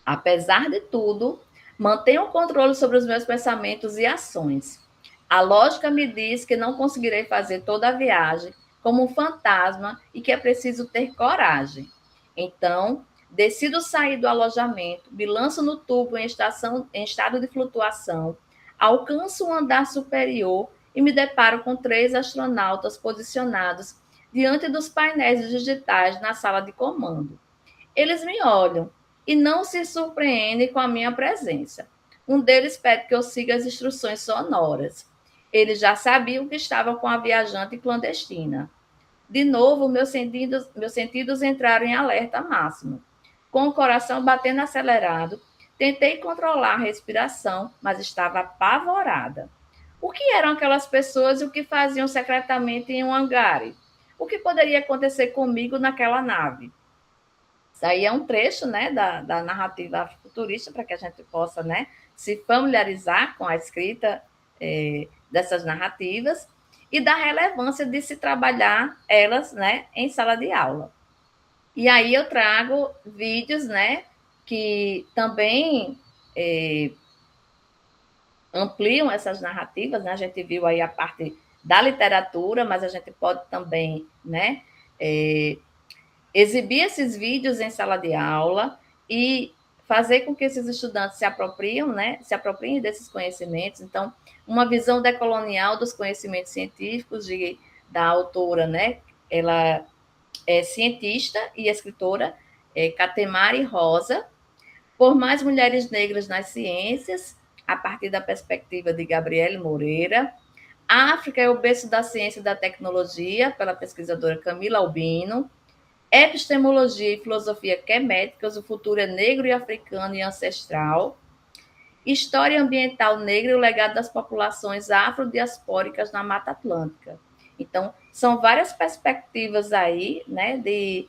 Apesar de tudo, mantenho o controle sobre os meus pensamentos e ações. A lógica me diz que não conseguirei fazer toda a viagem como um fantasma e que é preciso ter coragem. Então, decido sair do alojamento, me lanço no tubo em estado de flutuação, alcanço um andar superior e me deparo com 3 astronautas posicionados diante dos painéis digitais na sala de comando. Eles me olham e não se surpreendem com a minha presença. Um deles pede que eu siga as instruções sonoras. Eles já sabiam que estava com a viajante clandestina. De novo, meus sentidos entraram em alerta máximo. Com o coração batendo acelerado, tentei controlar a respiração, mas estava apavorada. O que eram aquelas pessoas e o que faziam secretamente em um hangar? O que poderia acontecer comigo naquela nave? Isso aí é um trecho, né, da narrativa futurista para que a gente possa, né, se familiarizar com a escrita dessas narrativas e da relevância de se trabalhar elas, né, em sala de aula. E aí eu trago vídeos, né, que também ampliam essas narrativas, né? A gente viu aí a parte da literatura, mas a gente pode também, né, exibir esses vídeos em sala de aula e fazer com que esses estudantes se apropriem desses conhecimentos. Então, uma visão decolonial dos conhecimentos científicos da autora, né? Ela é cientista e escritora, Katemari Rosa, por mais mulheres negras nas ciências, a partir da perspectiva de Gabriele Moreira. A África é o berço da ciência e da tecnologia, pela pesquisadora Camila Albino. Epistemologia e filosofia queméticas, o futuro é negro e africano e ancestral. História ambiental negra e o legado das populações afrodiaspóricas na Mata Atlântica. Então, são várias perspectivas aí, né, de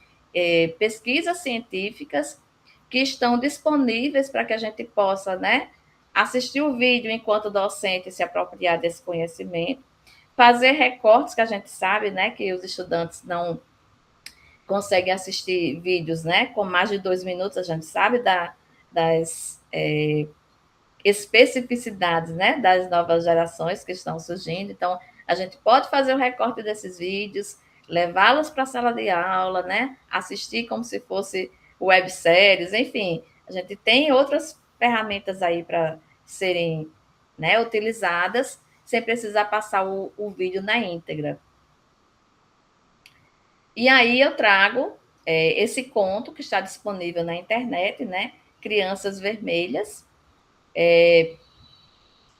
pesquisas científicas que estão disponíveis para que a gente possa, né, assistir o vídeo enquanto docente e se apropriar desse conhecimento, fazer recortes que a gente sabe, né, que os estudantes não conseguem assistir vídeos, né, com mais de 2 minutos, a gente sabe das especificidades, né, das novas gerações que estão surgindo. Então, a gente pode fazer o recorte desses vídeos, levá-los para a sala de aula, né, assistir como se fosse webséries, enfim, a gente tem outras ferramentas aí para serem, né, utilizadas sem precisar passar o vídeo na íntegra. E aí eu trago esse conto que está disponível na internet, né? Crianças Vermelhas,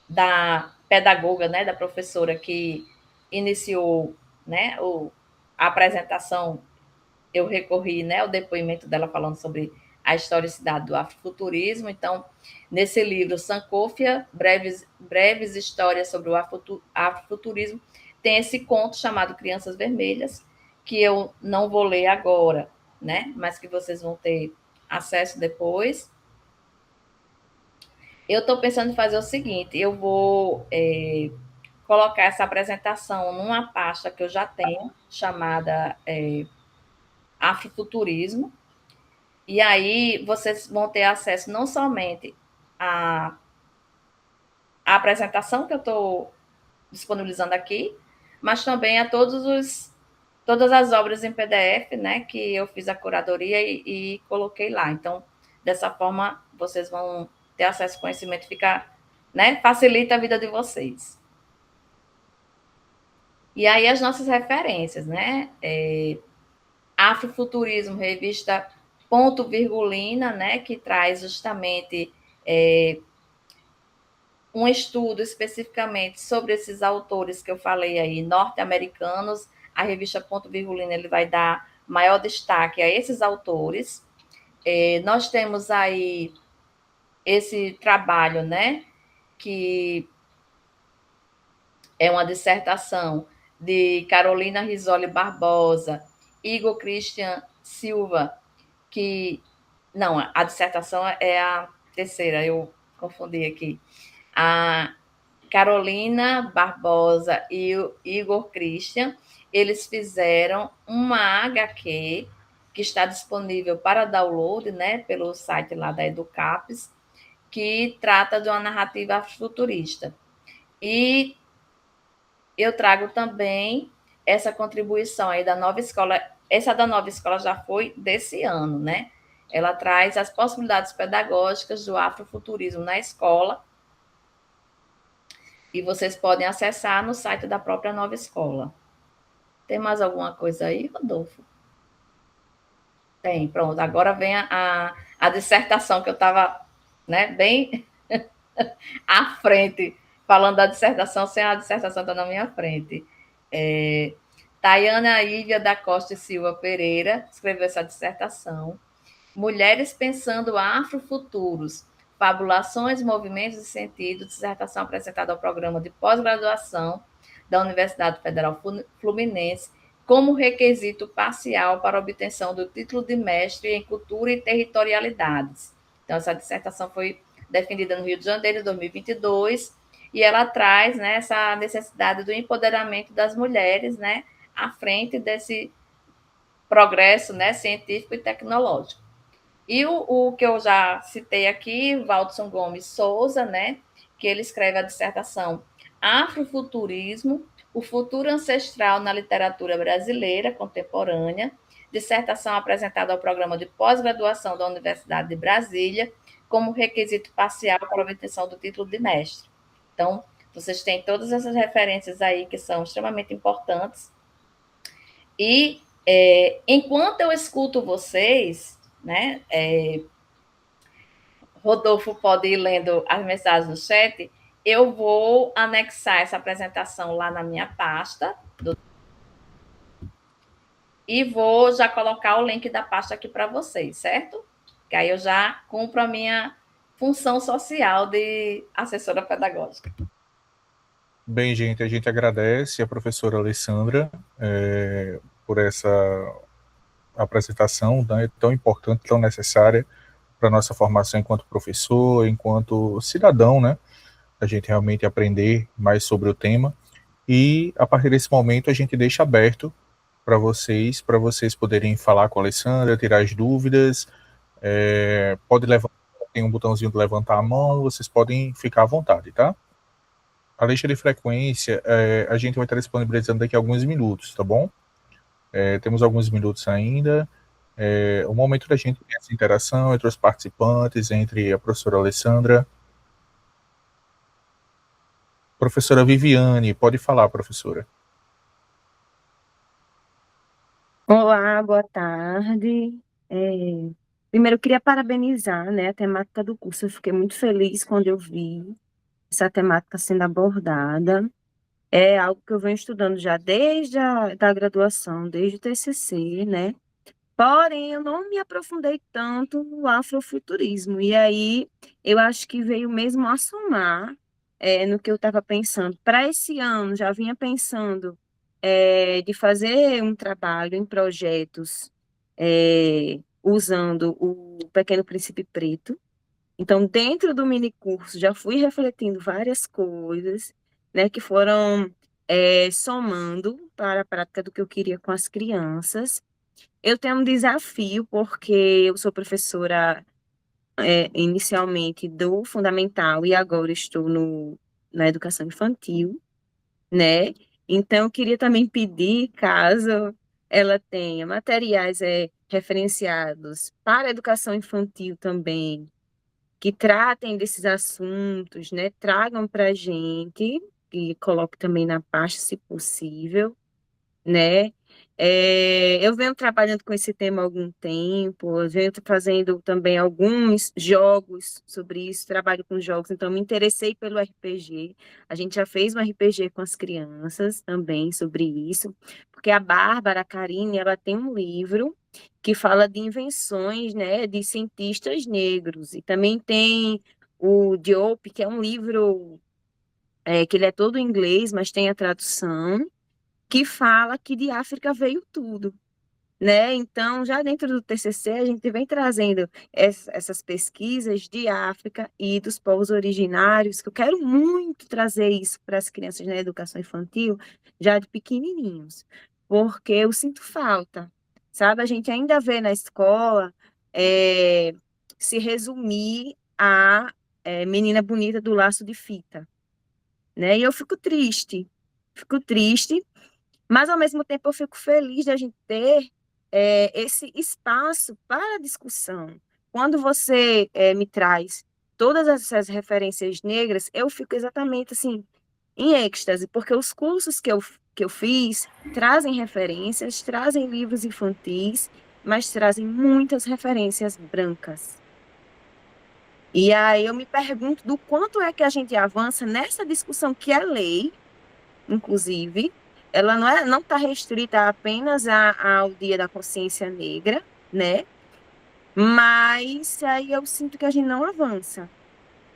da pedagoga, né? Da professora que iniciou, né? A apresentação, eu recorri, né? O depoimento dela falando sobre a historicidade do afrofuturismo. Então, nesse livro, Sankofia, breves histórias sobre o afrofuturismo, tem esse conto chamado Crianças Vermelhas, que eu não vou ler agora, né? Mas que vocês vão ter acesso depois. Eu estou pensando em fazer o seguinte: eu vou colocar essa apresentação numa pasta que eu já tenho, chamada Afrofuturismo, e aí vocês vão ter acesso não somente à apresentação que eu estou disponibilizando aqui, mas também a todas as obras em PDF, né, que eu fiz a curadoria e coloquei lá. Então, dessa forma, vocês vão ter acesso ao conhecimento, fica, né, facilita a vida de vocês. E aí as nossas referências, né? Afrofuturismo, revista Ponto Virgulina, né, que traz justamente um estudo especificamente sobre esses autores que eu falei aí, norte-americanos. A revista Ponto Virgulina ele vai dar maior destaque a esses autores. Nós temos aí esse trabalho, né, que é uma dissertação de Carolina Risoli Barbosa, Igor Christian Silva, que não, a dissertação é a terceira, eu confundi aqui. A Carolina Barbosa e o Igor Christian, eles fizeram uma HQ que está disponível para download, né, pelo site lá da Educapes, que trata de uma narrativa futurista. E eu trago também essa contribuição aí da nova escola. Essa da nova escola já foi desse ano, né? Ela traz as possibilidades pedagógicas do afrofuturismo na escola, e vocês podem acessar no site da própria nova escola. Tem mais alguma coisa aí, Rodolfo? Tem, pronto. Agora vem a dissertação que eu estava, né, bem à frente, falando da dissertação, sem a dissertação estar na minha frente. É, Tayana Ívia da Costa e Silva Pereira escreveu essa dissertação. Mulheres pensando afrofuturos, fabulações, movimentos e sentido, dissertação apresentada ao programa de pós-graduação da Universidade Federal Fluminense como requisito parcial para obtenção do título de mestre em cultura e territorialidades. Então, essa dissertação foi defendida no Rio de Janeiro, em 2022, e ela traz, né, essa necessidade do empoderamento das mulheres, né, à frente desse progresso, né, científico e tecnológico. E o que eu já citei aqui, Waldson Gomes Souza, né, que ele escreve a dissertação Afrofuturismo, o futuro ancestral na literatura brasileira contemporânea, dissertação apresentada ao programa de pós-graduação da Universidade de Brasília, como requisito parcial para a obtenção do título de mestre. Então, vocês têm todas essas referências aí que são extremamente importantes. E enquanto eu escuto vocês, né, Rodolfo pode ir lendo as mensagens no chat, eu vou anexar essa apresentação lá na minha pasta e vou já colocar o link da pasta aqui para vocês, certo? Que aí eu já cumpro a minha função social de assessora pedagógica. Bem, gente, a gente agradece a professora Alessandra por essa apresentação, né, tão importante, tão necessária para a nossa formação enquanto professor, enquanto cidadão, né? A gente realmente aprender mais sobre o tema. E, a partir desse momento, a gente deixa aberto para vocês poderem falar com a Alessandra, tirar as dúvidas. Pode levantar, tem um botãozinho de levantar a mão, vocês podem ficar à vontade, tá? A lista de frequência, a gente vai estar disponibilizando daqui a alguns minutos, tá bom? Temos alguns minutos ainda. O momento da gente ter essa interação entre os participantes, entre a professora Alessandra. Professora Viviane, pode falar, professora. Olá, boa tarde. Primeiro, eu queria parabenizar, né, a temática do curso. Eu fiquei muito feliz quando eu vi essa temática sendo abordada. É algo que eu venho estudando já desde a da graduação, desde o TCC, né? Porém, eu não me aprofundei tanto no afrofuturismo. E aí, eu acho que veio mesmo a somar no que eu estava pensando. Para esse ano, já vinha pensando de fazer um trabalho em projetos usando o Pequeno Príncipe Preto. Então, dentro do mini curso, já fui refletindo várias coisas, né, que foram somando para a prática do que eu queria com as crianças. Eu tenho um desafio, porque eu sou professora inicialmente do fundamental e agora estou na educação infantil, né? Então, eu queria também pedir, caso ela tenha materiais referenciados para a educação infantil também, que tratem desses assuntos, né? Tragam para a gente e coloque também na pasta, se possível, né? Eu venho trabalhando com esse tema há algum tempo, eu venho fazendo também alguns jogos sobre isso, trabalho com jogos, então me interessei pelo RPG. A gente já fez um RPG com as crianças também sobre isso, porque a Bárbara, a Karine, ela tem um livro que fala de invenções, né, de cientistas negros, e também tem o Diop, que é um livro que ele é todo em inglês, mas tem a tradução, que fala que de África veio tudo, né? Então, já dentro do TCC, a gente vem trazendo essas pesquisas de África e dos povos originários, que eu quero muito trazer isso para as crianças na educação infantil, já de pequenininhos, porque eu sinto falta, sabe? A gente ainda vê na escola se resumir a menina bonita do laço de fita, né? E eu fico triste, mas, ao mesmo tempo, eu fico feliz de a gente ter esse espaço para discussão. Quando você me traz todas essas referências negras, eu fico exatamente assim, em êxtase, porque os cursos que eu fiz trazem referências, trazem livros infantis, mas trazem muitas referências brancas. E aí eu me pergunto do quanto é que a gente avança nessa discussão que é lei, inclusive, ela não está restrita apenas ao Dia da Consciência Negra, né? Mas aí eu sinto que a gente não avança.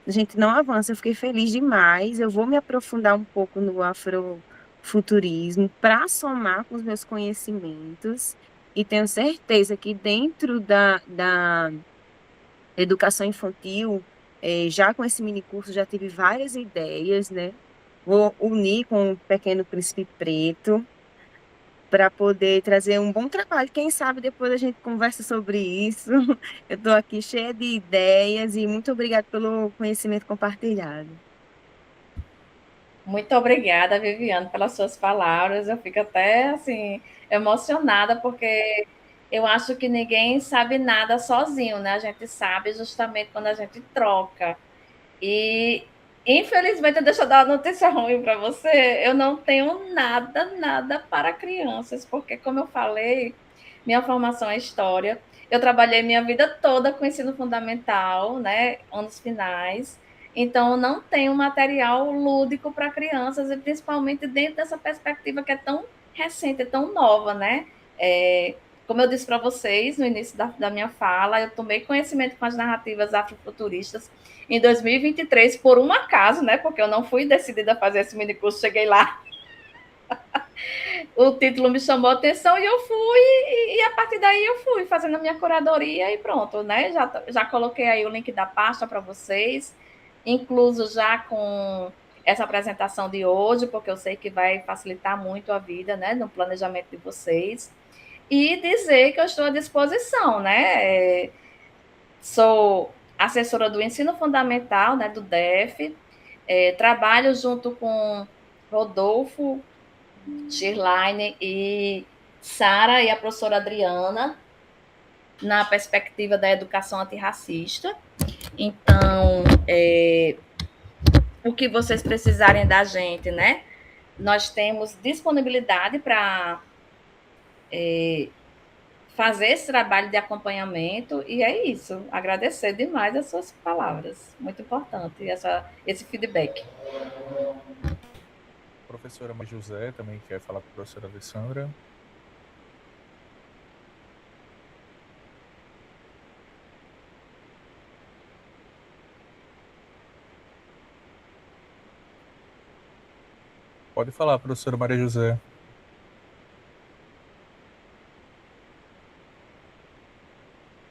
A gente não avança. Eu fiquei feliz demais. Eu vou me aprofundar um pouco no afrofuturismo para somar com os meus conhecimentos. E tenho certeza que dentro da educação infantil, já com esse mini curso, já tive várias ideias, né? Vou unir com o Pequeno Príncipe Preto para poder trazer um bom trabalho. Quem sabe depois a gente conversa sobre isso. Eu estou aqui cheia de ideias e muito obrigada pelo conhecimento compartilhado. Muito obrigada, Viviane, pelas suas palavras. Eu fico até assim emocionada porque eu acho que ninguém sabe nada sozinho, né? A gente sabe justamente quando a gente troca. E infelizmente, deixa eu dar uma notícia ruim para você. Eu não tenho nada para crianças, porque como eu falei, minha formação é história. Eu trabalhei minha vida toda com ensino fundamental, né, anos finais. Então, não tenho material lúdico para crianças, e principalmente dentro dessa perspectiva que é tão recente, tão nova, né? Como eu disse para vocês no início da minha fala, eu tomei conhecimento com as narrativas afrofuturistas em 2023, por um acaso, né? Porque eu não fui decidida a fazer esse mini curso, cheguei lá, o título me chamou a atenção e eu fui, e a partir daí eu fui fazendo a minha curadoria e pronto, né? Já coloquei aí o link da pasta para vocês, incluso já com essa apresentação de hoje, porque eu sei que vai facilitar muito a vida, né, no planejamento de vocês. E dizer que eu estou à disposição, né? Sou assessora do ensino fundamental, né, do DEF, trabalho junto com Rodolfo, Shirlane e Sara e a professora Adriana na perspectiva da educação antirracista. Então, o que vocês precisarem da gente, né? Nós temos disponibilidade para fazer esse trabalho de acompanhamento e é isso. Agradecer demais as suas palavras. Muito importante esse feedback. Professora Maria José também quer falar com a professora Alessandra. Pode falar, professora Maria José.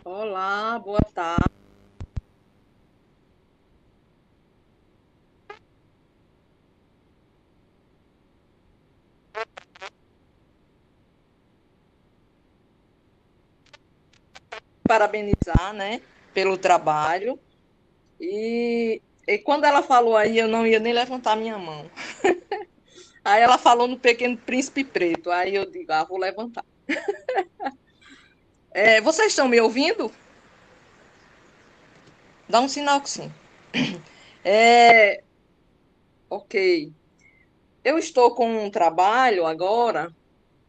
Olá, boa tarde. Parabenizar, né, pelo trabalho. E quando ela falou aí, eu não ia nem levantar minha mão. Aí ela falou no Pequeno Príncipe Preto. Aí eu digo, vou levantar. Vocês estão me ouvindo? Dá um sinal que sim. Ok. Eu estou com um trabalho agora.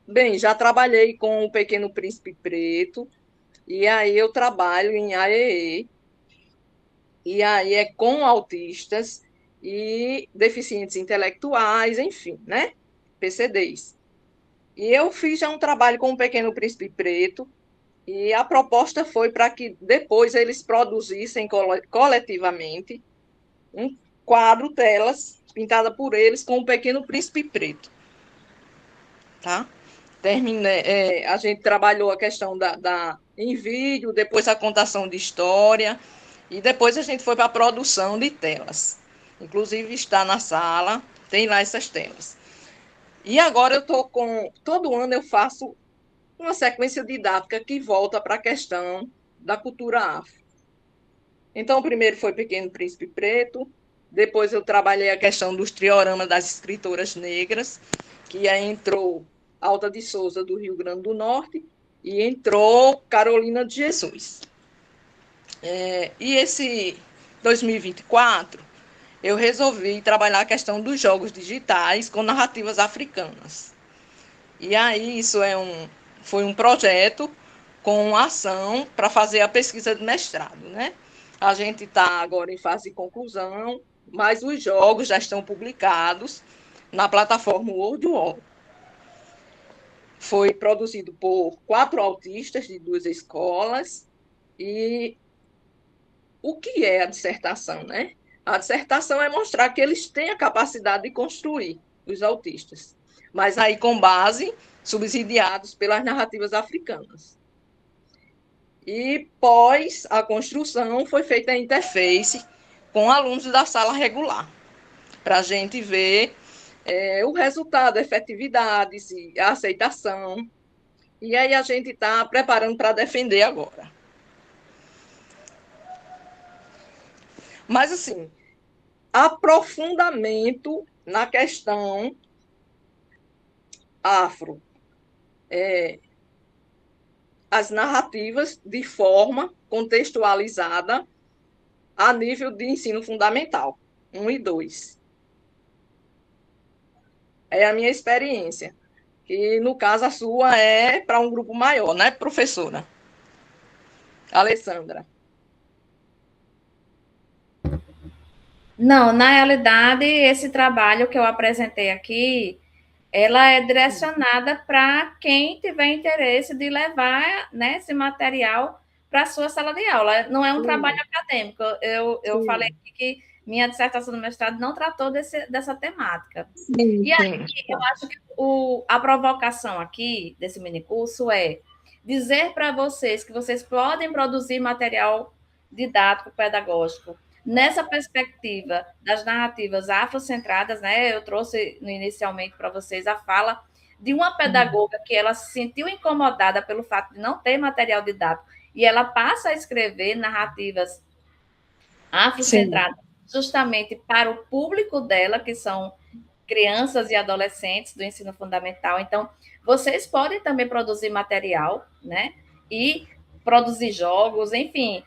Bem, já trabalhei com o Pequeno Príncipe Preto. E aí eu trabalho em AEE. E aí é com autistas e deficientes intelectuais, enfim, né? PCDs. E eu fiz já um trabalho com o Pequeno Príncipe Preto, e a proposta foi para que depois eles produzissem coletivamente um quadro, telas, pintada por eles com o Pequeno Príncipe Preto. Tá? A gente trabalhou a questão em vídeo, depois a contação de história, e depois a gente foi para a produção de telas. Inclusive está na sala, tem lá essas telas. E agora eu estou com. Todo ano eu faço uma sequência didática que volta para a questão da cultura afro. Então, o primeiro foi Pequeno Príncipe Preto, depois eu trabalhei a questão dos trioramas das escritoras negras, que aí entrou Alta de Souza, do Rio Grande do Norte, e entrou Carolina de Jesus. E esse 2024, eu resolvi trabalhar a questão dos jogos digitais com narrativas africanas. E aí isso foi um projeto com ação para fazer a pesquisa de mestrado, né? A gente está agora em fase de conclusão, mas os jogos já estão publicados na plataforma WordWall. Foi produzido por 4 autistas de 2 escolas. E o que é a dissertação, né? A dissertação é mostrar que eles têm a capacidade de construir, os autistas, mas aí com base subsidiados pelas narrativas africanas. E pós a construção foi feita a interface com alunos da sala regular, para a gente ver o resultado, a efetividade, a aceitação. E aí a gente está preparando para defender agora. Mas, assim, aprofundamento na questão afro. As narrativas de forma contextualizada a nível de ensino fundamental, 1 e 2. É a minha experiência. Que, no caso, a sua é para um grupo maior, né, professora? Alessandra. Não, na realidade, esse trabalho que eu apresentei aqui, ela é direcionada para quem tiver interesse de levar, né, esse material para a sua sala de aula. Não é um trabalho acadêmico. Eu falei aqui que minha dissertação do mestrado não tratou dessa temática. E aí, eu acho que a provocação aqui desse minicurso é dizer para vocês que vocês podem produzir material didático pedagógico nessa perspectiva das narrativas afrocentradas, né? Eu trouxe inicialmente para vocês a fala de uma pedagoga que ela se sentiu incomodada pelo fato de não ter material didático e ela passa a escrever narrativas afrocentradas justamente para o público dela, que são crianças e adolescentes do ensino fundamental. Então, vocês podem também produzir material, né? E produzir jogos, enfim,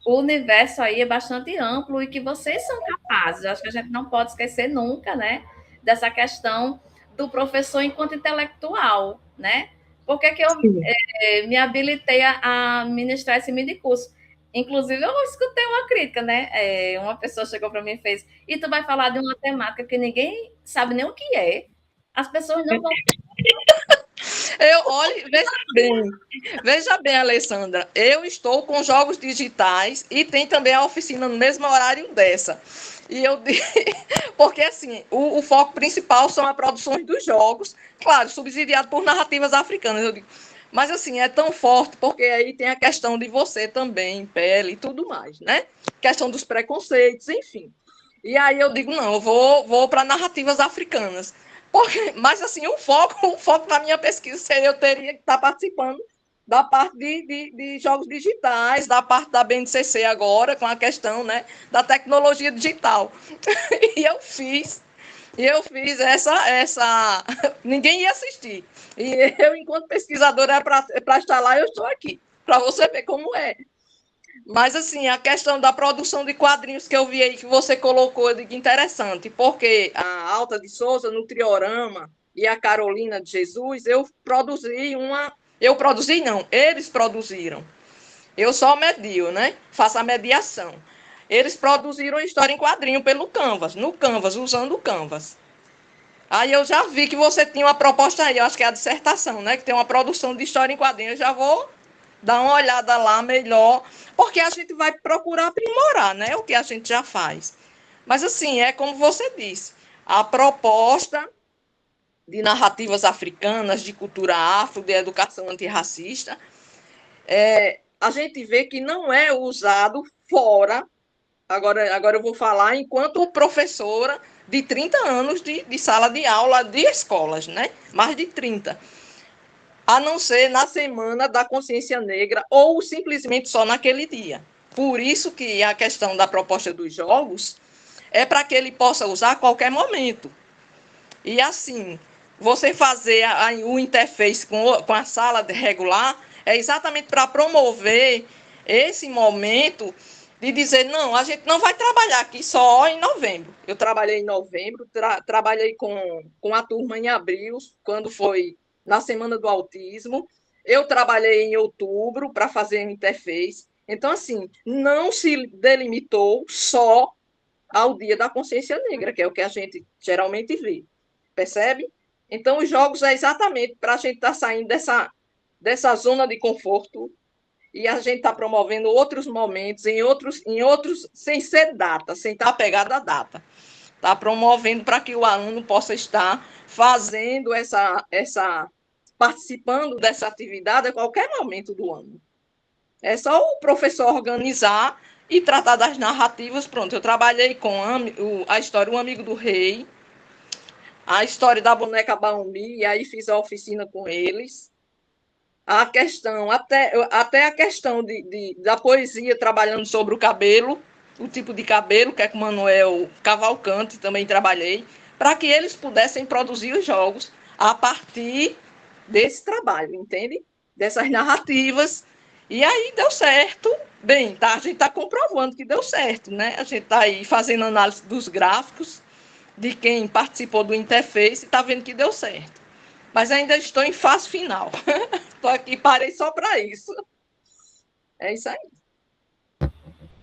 o universo aí é bastante amplo e que vocês são capazes. Acho que a gente não pode esquecer nunca, né, dessa questão do professor enquanto intelectual, né? Por que eu me habilitei a ministrar esse mini curso? Inclusive, eu escutei uma crítica, né? Uma pessoa chegou para mim e fez: e tu vai falar de uma temática que ninguém sabe nem o que é. As pessoas não vão. Olha, veja bem, Alessandra, eu estou com jogos digitais e tem também a oficina no mesmo horário dessa. E eu digo, porque assim, o foco principal são as produções dos jogos, claro, subsidiado por narrativas africanas. Eu digo, mas assim, é tão forte, porque aí tem a questão de você também, pele e tudo mais, né? Questão dos preconceitos, enfim. E aí eu digo, não, eu vou para narrativas africanas. Mas, assim, o foco da minha pesquisa seria eu teria que estar participando da parte de jogos digitais, da parte da BNCC agora, com a questão, né, da tecnologia digital. E eu fiz essa... Ninguém ia assistir. E eu, enquanto pesquisadora, para estar lá, eu estou aqui, para você ver como é. Mas, assim, a questão da produção de quadrinhos que eu vi aí, que você colocou, eu digo interessante, porque a Alta de Souza, no Triorama, e a Carolina de Jesus, eu produzi uma... Eu produzi, não, eles produziram. Eu só medio, né? Faço a mediação. Eles produziram a história em quadrinho pelo Canvas, no Canvas, usando o Canvas. Aí eu já vi que você tinha uma proposta aí, eu acho que é a dissertação, né? Que tem uma produção de história em quadrinho. Eu já vou dar uma olhada lá melhor, porque a gente vai procurar aprimorar, né, o que a gente já faz. Mas, assim, é como você disse, a proposta de narrativas africanas, de cultura afro, de educação antirracista, a gente vê que não é usado fora, agora eu vou falar enquanto professora de 30 anos de sala de aula de escolas, né, mais de 30, a não ser na Semana da Consciência Negra ou simplesmente só naquele dia. Por isso que a questão da proposta dos jogos é para que ele possa usar a qualquer momento. E assim, você fazer o interface com a sala regular é exatamente para promover esse momento de dizer, não, a gente não vai trabalhar aqui só em novembro. Eu trabalhei em novembro, trabalhei com a turma em abril, quando foi na Semana do Autismo. Eu trabalhei em outubro para fazer a interface. Então, assim, não se delimitou só ao Dia da Consciência Negra, que é o que a gente geralmente vê, percebe? Então, os jogos é exatamente para a gente estar saindo dessa zona de conforto e a gente está promovendo outros momentos, em outros, sem ser data, sem estar apegado à data. Está promovendo para que o aluno possa estar fazendo participando dessa atividade a qualquer momento do ano. É só o professor organizar e tratar das narrativas. Pronto, eu trabalhei com a história O Amigo do Rei, a história da boneca Baumbi, e aí fiz a oficina com eles. A questão, até a questão da poesia, trabalhando sobre o cabelo, o tipo de cabelo, que é com o Manuel Cavalcante, também trabalhei, para que eles pudessem produzir os jogos a partir desse trabalho, entende? Dessas narrativas. E aí deu certo. Bem, a gente está comprovando que deu certo, né? A gente está aí fazendo análise dos gráficos de quem participou do Interface e está vendo que deu certo. Mas ainda estou em fase final. Estou aqui, parei só para isso. É isso aí.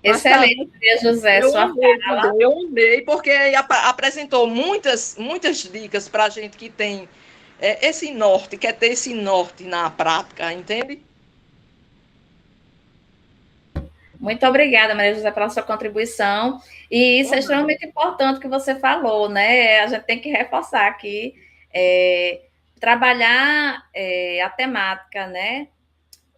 Excelente, Maria José, sua fala. Eu amei, porque apresentou muitas dicas para a gente que tem esse norte, quer ter esse norte na prática, entende? Muito obrigada, Maria José, pela sua contribuição. E isso é extremamente importante que você falou, né? A gente tem que reforçar aqui, trabalhar a temática, né,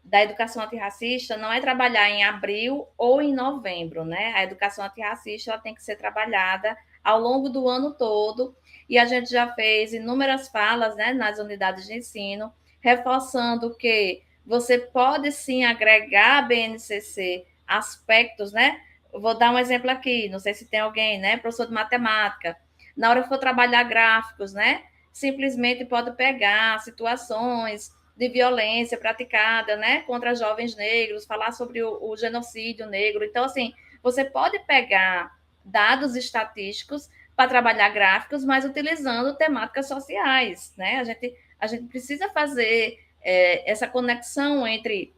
da educação antirracista não é trabalhar em abril ou em novembro, né? A educação antirracista ela tem que ser trabalhada ao longo do ano todo, e a gente já fez inúmeras falas, né, nas unidades de ensino, reforçando que você pode sim agregar a BNCC aspectos, né? Vou dar um exemplo aqui, não sei se tem alguém, né, professor de matemática, na hora que for trabalhar gráficos, né, simplesmente pode pegar situações de violência praticada, né, contra jovens negros, falar sobre o genocídio negro. Então, assim, você pode pegar dados estatísticos para trabalhar gráficos, mas utilizando temáticas sociais, né? A gente precisa fazer essa conexão entre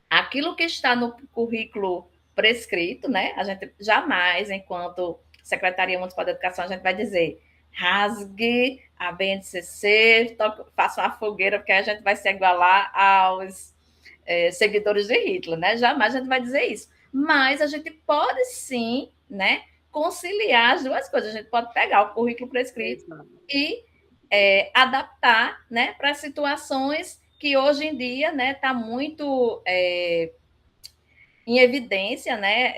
aquilo que está no currículo prescrito, né? A gente jamais, enquanto Secretaria Municipal de Educação, a gente vai dizer rasgue a BNCC, faça uma fogueira, porque a gente vai se igualar aos seguidores de Hitler, né? Jamais a gente vai dizer isso. Mas a gente pode sim, né, conciliar as duas coisas. A gente pode pegar o currículo prescrito e adaptar, né, para situações que hoje em dia, né, está muito em evidência, né,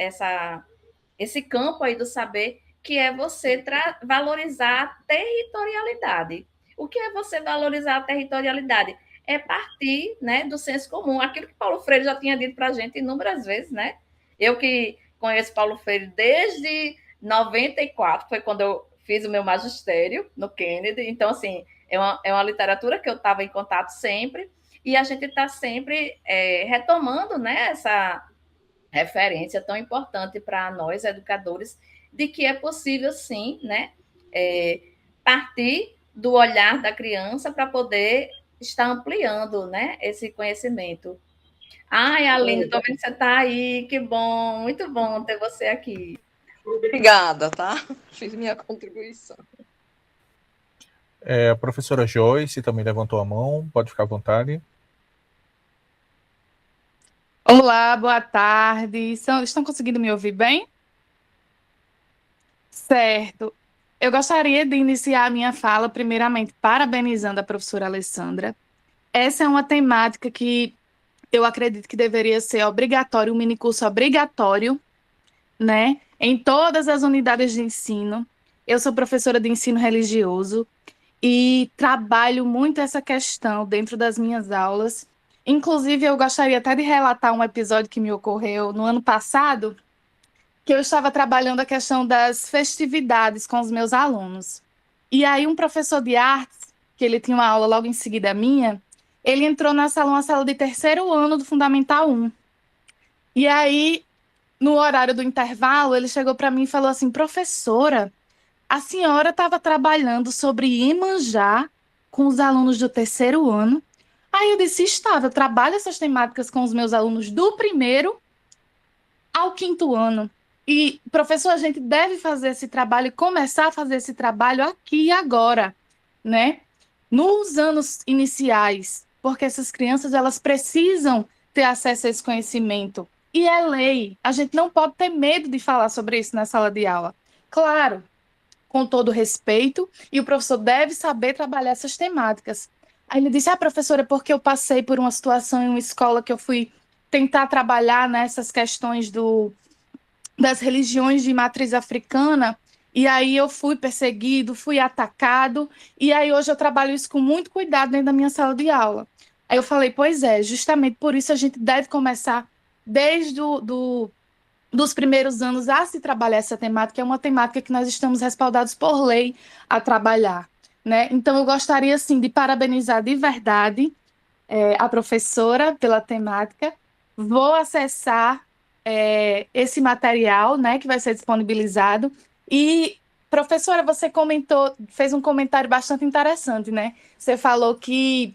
esse campo aí do saber, que é você valorizar a territorialidade. O que é você valorizar a territorialidade? É partir, né, do senso comum, aquilo que Paulo Freire já tinha dito para a gente inúmeras vezes, né? Eu que conheço Paulo Freire desde 94, foi quando eu fiz o meu magistério no Kennedy, então, assim, é uma literatura que eu estava em contato sempre, e a gente está sempre retomando, né, essa referência tão importante para nós, educadores, de que é possível, sim, né, partir do olhar da criança para poder estar ampliando, né, esse conhecimento. Ai, Aline, estou vendo que você está aí, que bom, muito bom ter você aqui. Obrigada, tá? Fiz minha contribuição. A professora Joyce também levantou a mão, pode ficar à vontade. Olá, boa tarde. Estão conseguindo me ouvir bem? Certo. Eu gostaria de iniciar a minha fala, primeiramente, parabenizando a professora Alessandra. Essa é uma temática que eu acredito que deveria ser obrigatório, um minicurso obrigatório, né, em todas as unidades de ensino. Eu sou professora de ensino religioso e trabalho muito essa questão dentro das minhas aulas. Inclusive, eu gostaria até de relatar um episódio que me ocorreu no ano passado, que eu estava trabalhando a questão das festividades com os meus alunos. E aí um professor de artes, que ele tinha uma aula logo em seguida minha, ele entrou na sala, uma sala de terceiro ano do Fundamental 1. E aí, no horário do intervalo, ele chegou para mim e falou assim: professora, a senhora estava trabalhando sobre Iemanjá com os alunos do terceiro ano? Aí eu disse: estava, eu trabalho essas temáticas com os meus alunos do primeiro ao 5º ano. E, professor, a gente deve fazer esse trabalho e começar a fazer esse trabalho aqui e agora, né? Nos anos iniciais, porque essas crianças, elas precisam ter acesso a esse conhecimento. E é lei. A gente não pode ter medo de falar sobre isso na sala de aula. Claro, com todo respeito, e o professor deve saber trabalhar essas temáticas. Aí ele disse, professora, porque eu passei por uma situação em uma escola que eu fui tentar trabalhar nessas questões das religiões de matriz africana, e aí eu fui perseguido, fui atacado, e aí hoje eu trabalho isso com muito cuidado dentro da minha sala de aula. Aí eu falei, pois é, justamente por isso a gente deve começar desde dos primeiros anos a se trabalhar essa temática, é uma temática que nós estamos respaldados por lei a trabalhar, né? Então eu gostaria, assim, de parabenizar de verdade a professora pela temática. Vou acessar esse material, né, que vai ser disponibilizado. E, professora, você comentou, fez um comentário bastante interessante, né? Você falou que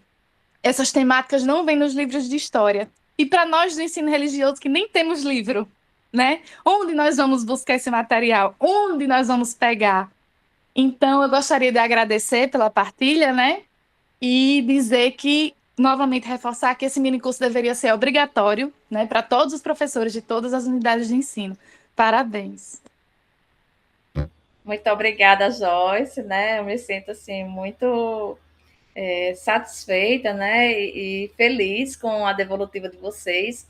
essas temáticas não vêm nos livros de história. E para nós do ensino religioso, que nem temos livro, né? Onde nós vamos buscar esse material? Onde nós vamos pegar? Então, eu gostaria de agradecer pela partilha, né? E dizer que, novamente, reforçar que esse minicurso deveria ser obrigatório, né, para todos os professores de todas as unidades de ensino. Parabéns. Muito obrigada, Joyce, né? Eu me sinto assim muito satisfeita, né? E feliz com a devolutiva de vocês.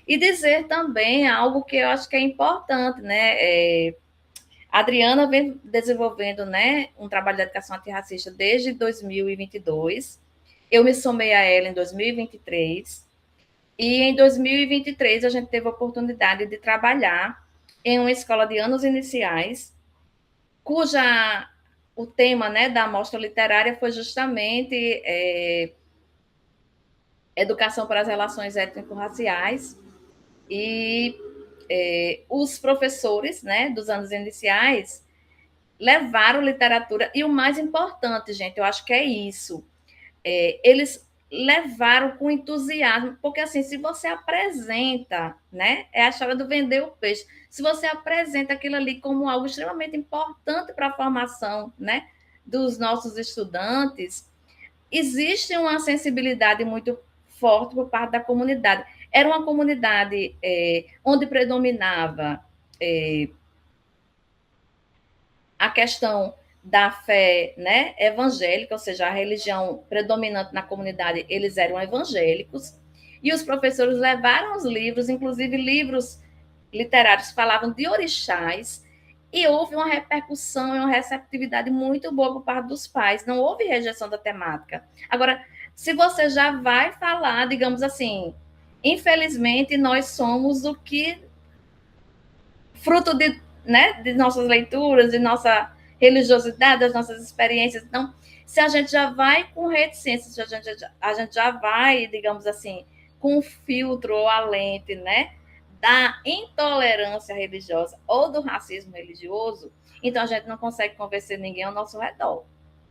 E dizer também algo que eu acho que é importante, né? A Adriana vem desenvolvendo, né, um trabalho de educação antirracista desde 2022. Eu me somei a ela em 2023. E em 2023 a gente teve a oportunidade de trabalhar em uma escola de anos iniciais, cuja o tema, né, da amostra literária foi justamente educação para as relações étnico-raciais. E os professores, né, dos anos iniciais levaram literatura, e o mais importante, gente, eu acho que é isso, eles levaram com entusiasmo, porque assim, se você apresenta, né, é a história do vender o peixe, se você apresenta aquilo ali como algo extremamente importante para a formação, né, dos nossos estudantes, existe uma sensibilidade muito forte por parte da comunidade. Era uma comunidade onde predominava a questão da fé, né, evangélica, ou seja, a religião predominante na comunidade, eles eram evangélicos, e os professores levaram os livros, inclusive livros literários que falavam de orixás, e houve uma repercussão e uma receptividade muito boa por parte dos pais, não houve rejeição da temática. Agora, se você já vai falar, digamos assim, infelizmente nós somos o que, fruto de, né, de nossas leituras, de nossa religiosidade, das nossas experiências. Então, se a gente já vai com reticência, se a gente já vai, digamos assim, com o filtro ou a lente, né, da intolerância religiosa ou do racismo religioso, então a gente não consegue convencer ninguém ao nosso redor.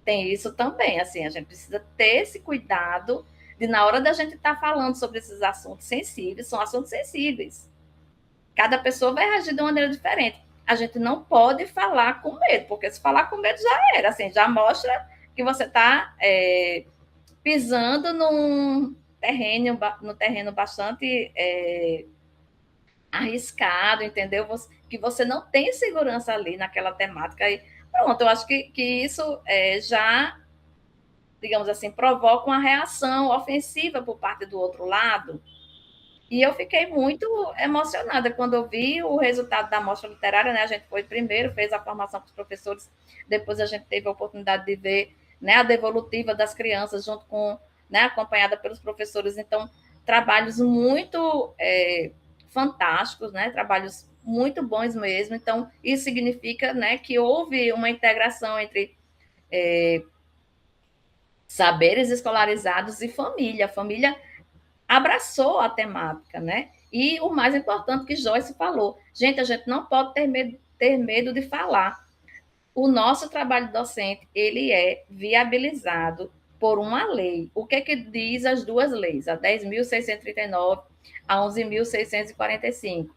Tem isso também, assim, a gente precisa ter esse cuidado de, na hora da gente estar falando sobre esses assuntos sensíveis, são assuntos sensíveis. Cada pessoa vai reagir de uma maneira diferente. A gente não pode falar com medo, porque se falar com medo já era, assim, já mostra que você está pisando no terreno bastante arriscado, entendeu? Que você não tem segurança ali naquela temática. E pronto, eu acho que isso já, digamos assim, provoca uma reação ofensiva por parte do outro lado. E eu fiquei muito emocionada quando eu vi o resultado da mostra literária, né? A gente foi primeiro, fez a formação com os professores, depois a gente teve a oportunidade de ver, né, a devolutiva das crianças, junto com, né, acompanhada pelos professores. Então, trabalhos muito fantásticos, né? Trabalhos muito bons mesmo. Então, isso significa, né, que houve uma integração entre saberes escolarizados e família. A família abraçou a temática, né? E o mais importante que Joyce falou, gente, a gente não pode ter medo de falar. O nosso trabalho docente, ele é viabilizado por uma lei. O que é que diz as duas leis, a 10.639, a 11.645?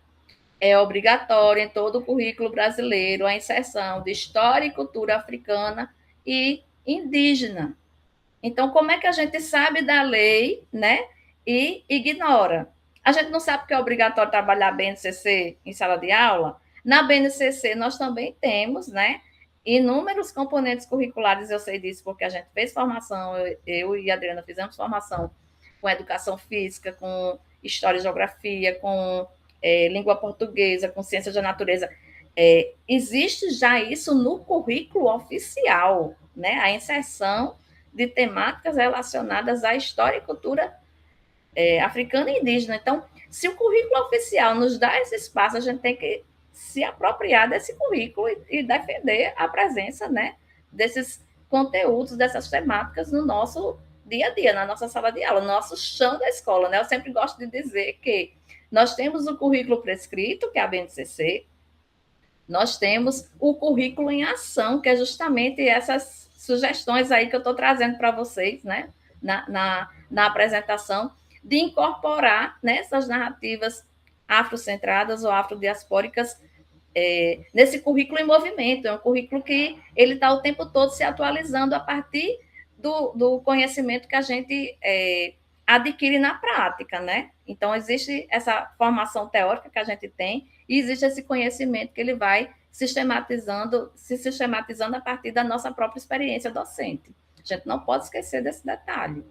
é obrigatório em todo o currículo brasileiro a inserção de história e cultura africana e indígena. Então, como é que a gente sabe da lei, né, e ignora? A gente não sabe que é obrigatório trabalhar BNCC em sala de aula? Na BNCC, nós também temos, né, inúmeros componentes curriculares, eu sei disso porque a gente fez formação, eu e a Adriana fizemos formação com educação física, com história e geografia, com língua portuguesa, com ciência da natureza. Existe já isso no currículo oficial, né, a inserção de temáticas relacionadas à história e cultura africana e indígena. Então, se o currículo oficial nos dá esse espaço, a gente tem que se apropriar desse currículo e defender a presença, né, desses conteúdos, dessas temáticas no nosso dia a dia, na nossa sala de aula, no nosso chão da escola. Né? Eu sempre gosto de dizer que nós temos o currículo prescrito, que é a BNCC, nós temos o currículo em ação, que é justamente essas sugestões aí que eu estou trazendo para vocês, né, na apresentação, de incorporar nessas narrativas afrocentradas ou afrodiaspóricas nesse currículo em movimento. É um currículo que ele está o tempo todo se atualizando a partir do conhecimento que a gente adquire na prática, né? Então, existe essa formação teórica que a gente tem e existe esse conhecimento que ele vai se sistematizando a partir da nossa própria experiência docente. A gente não pode esquecer desse detalhe.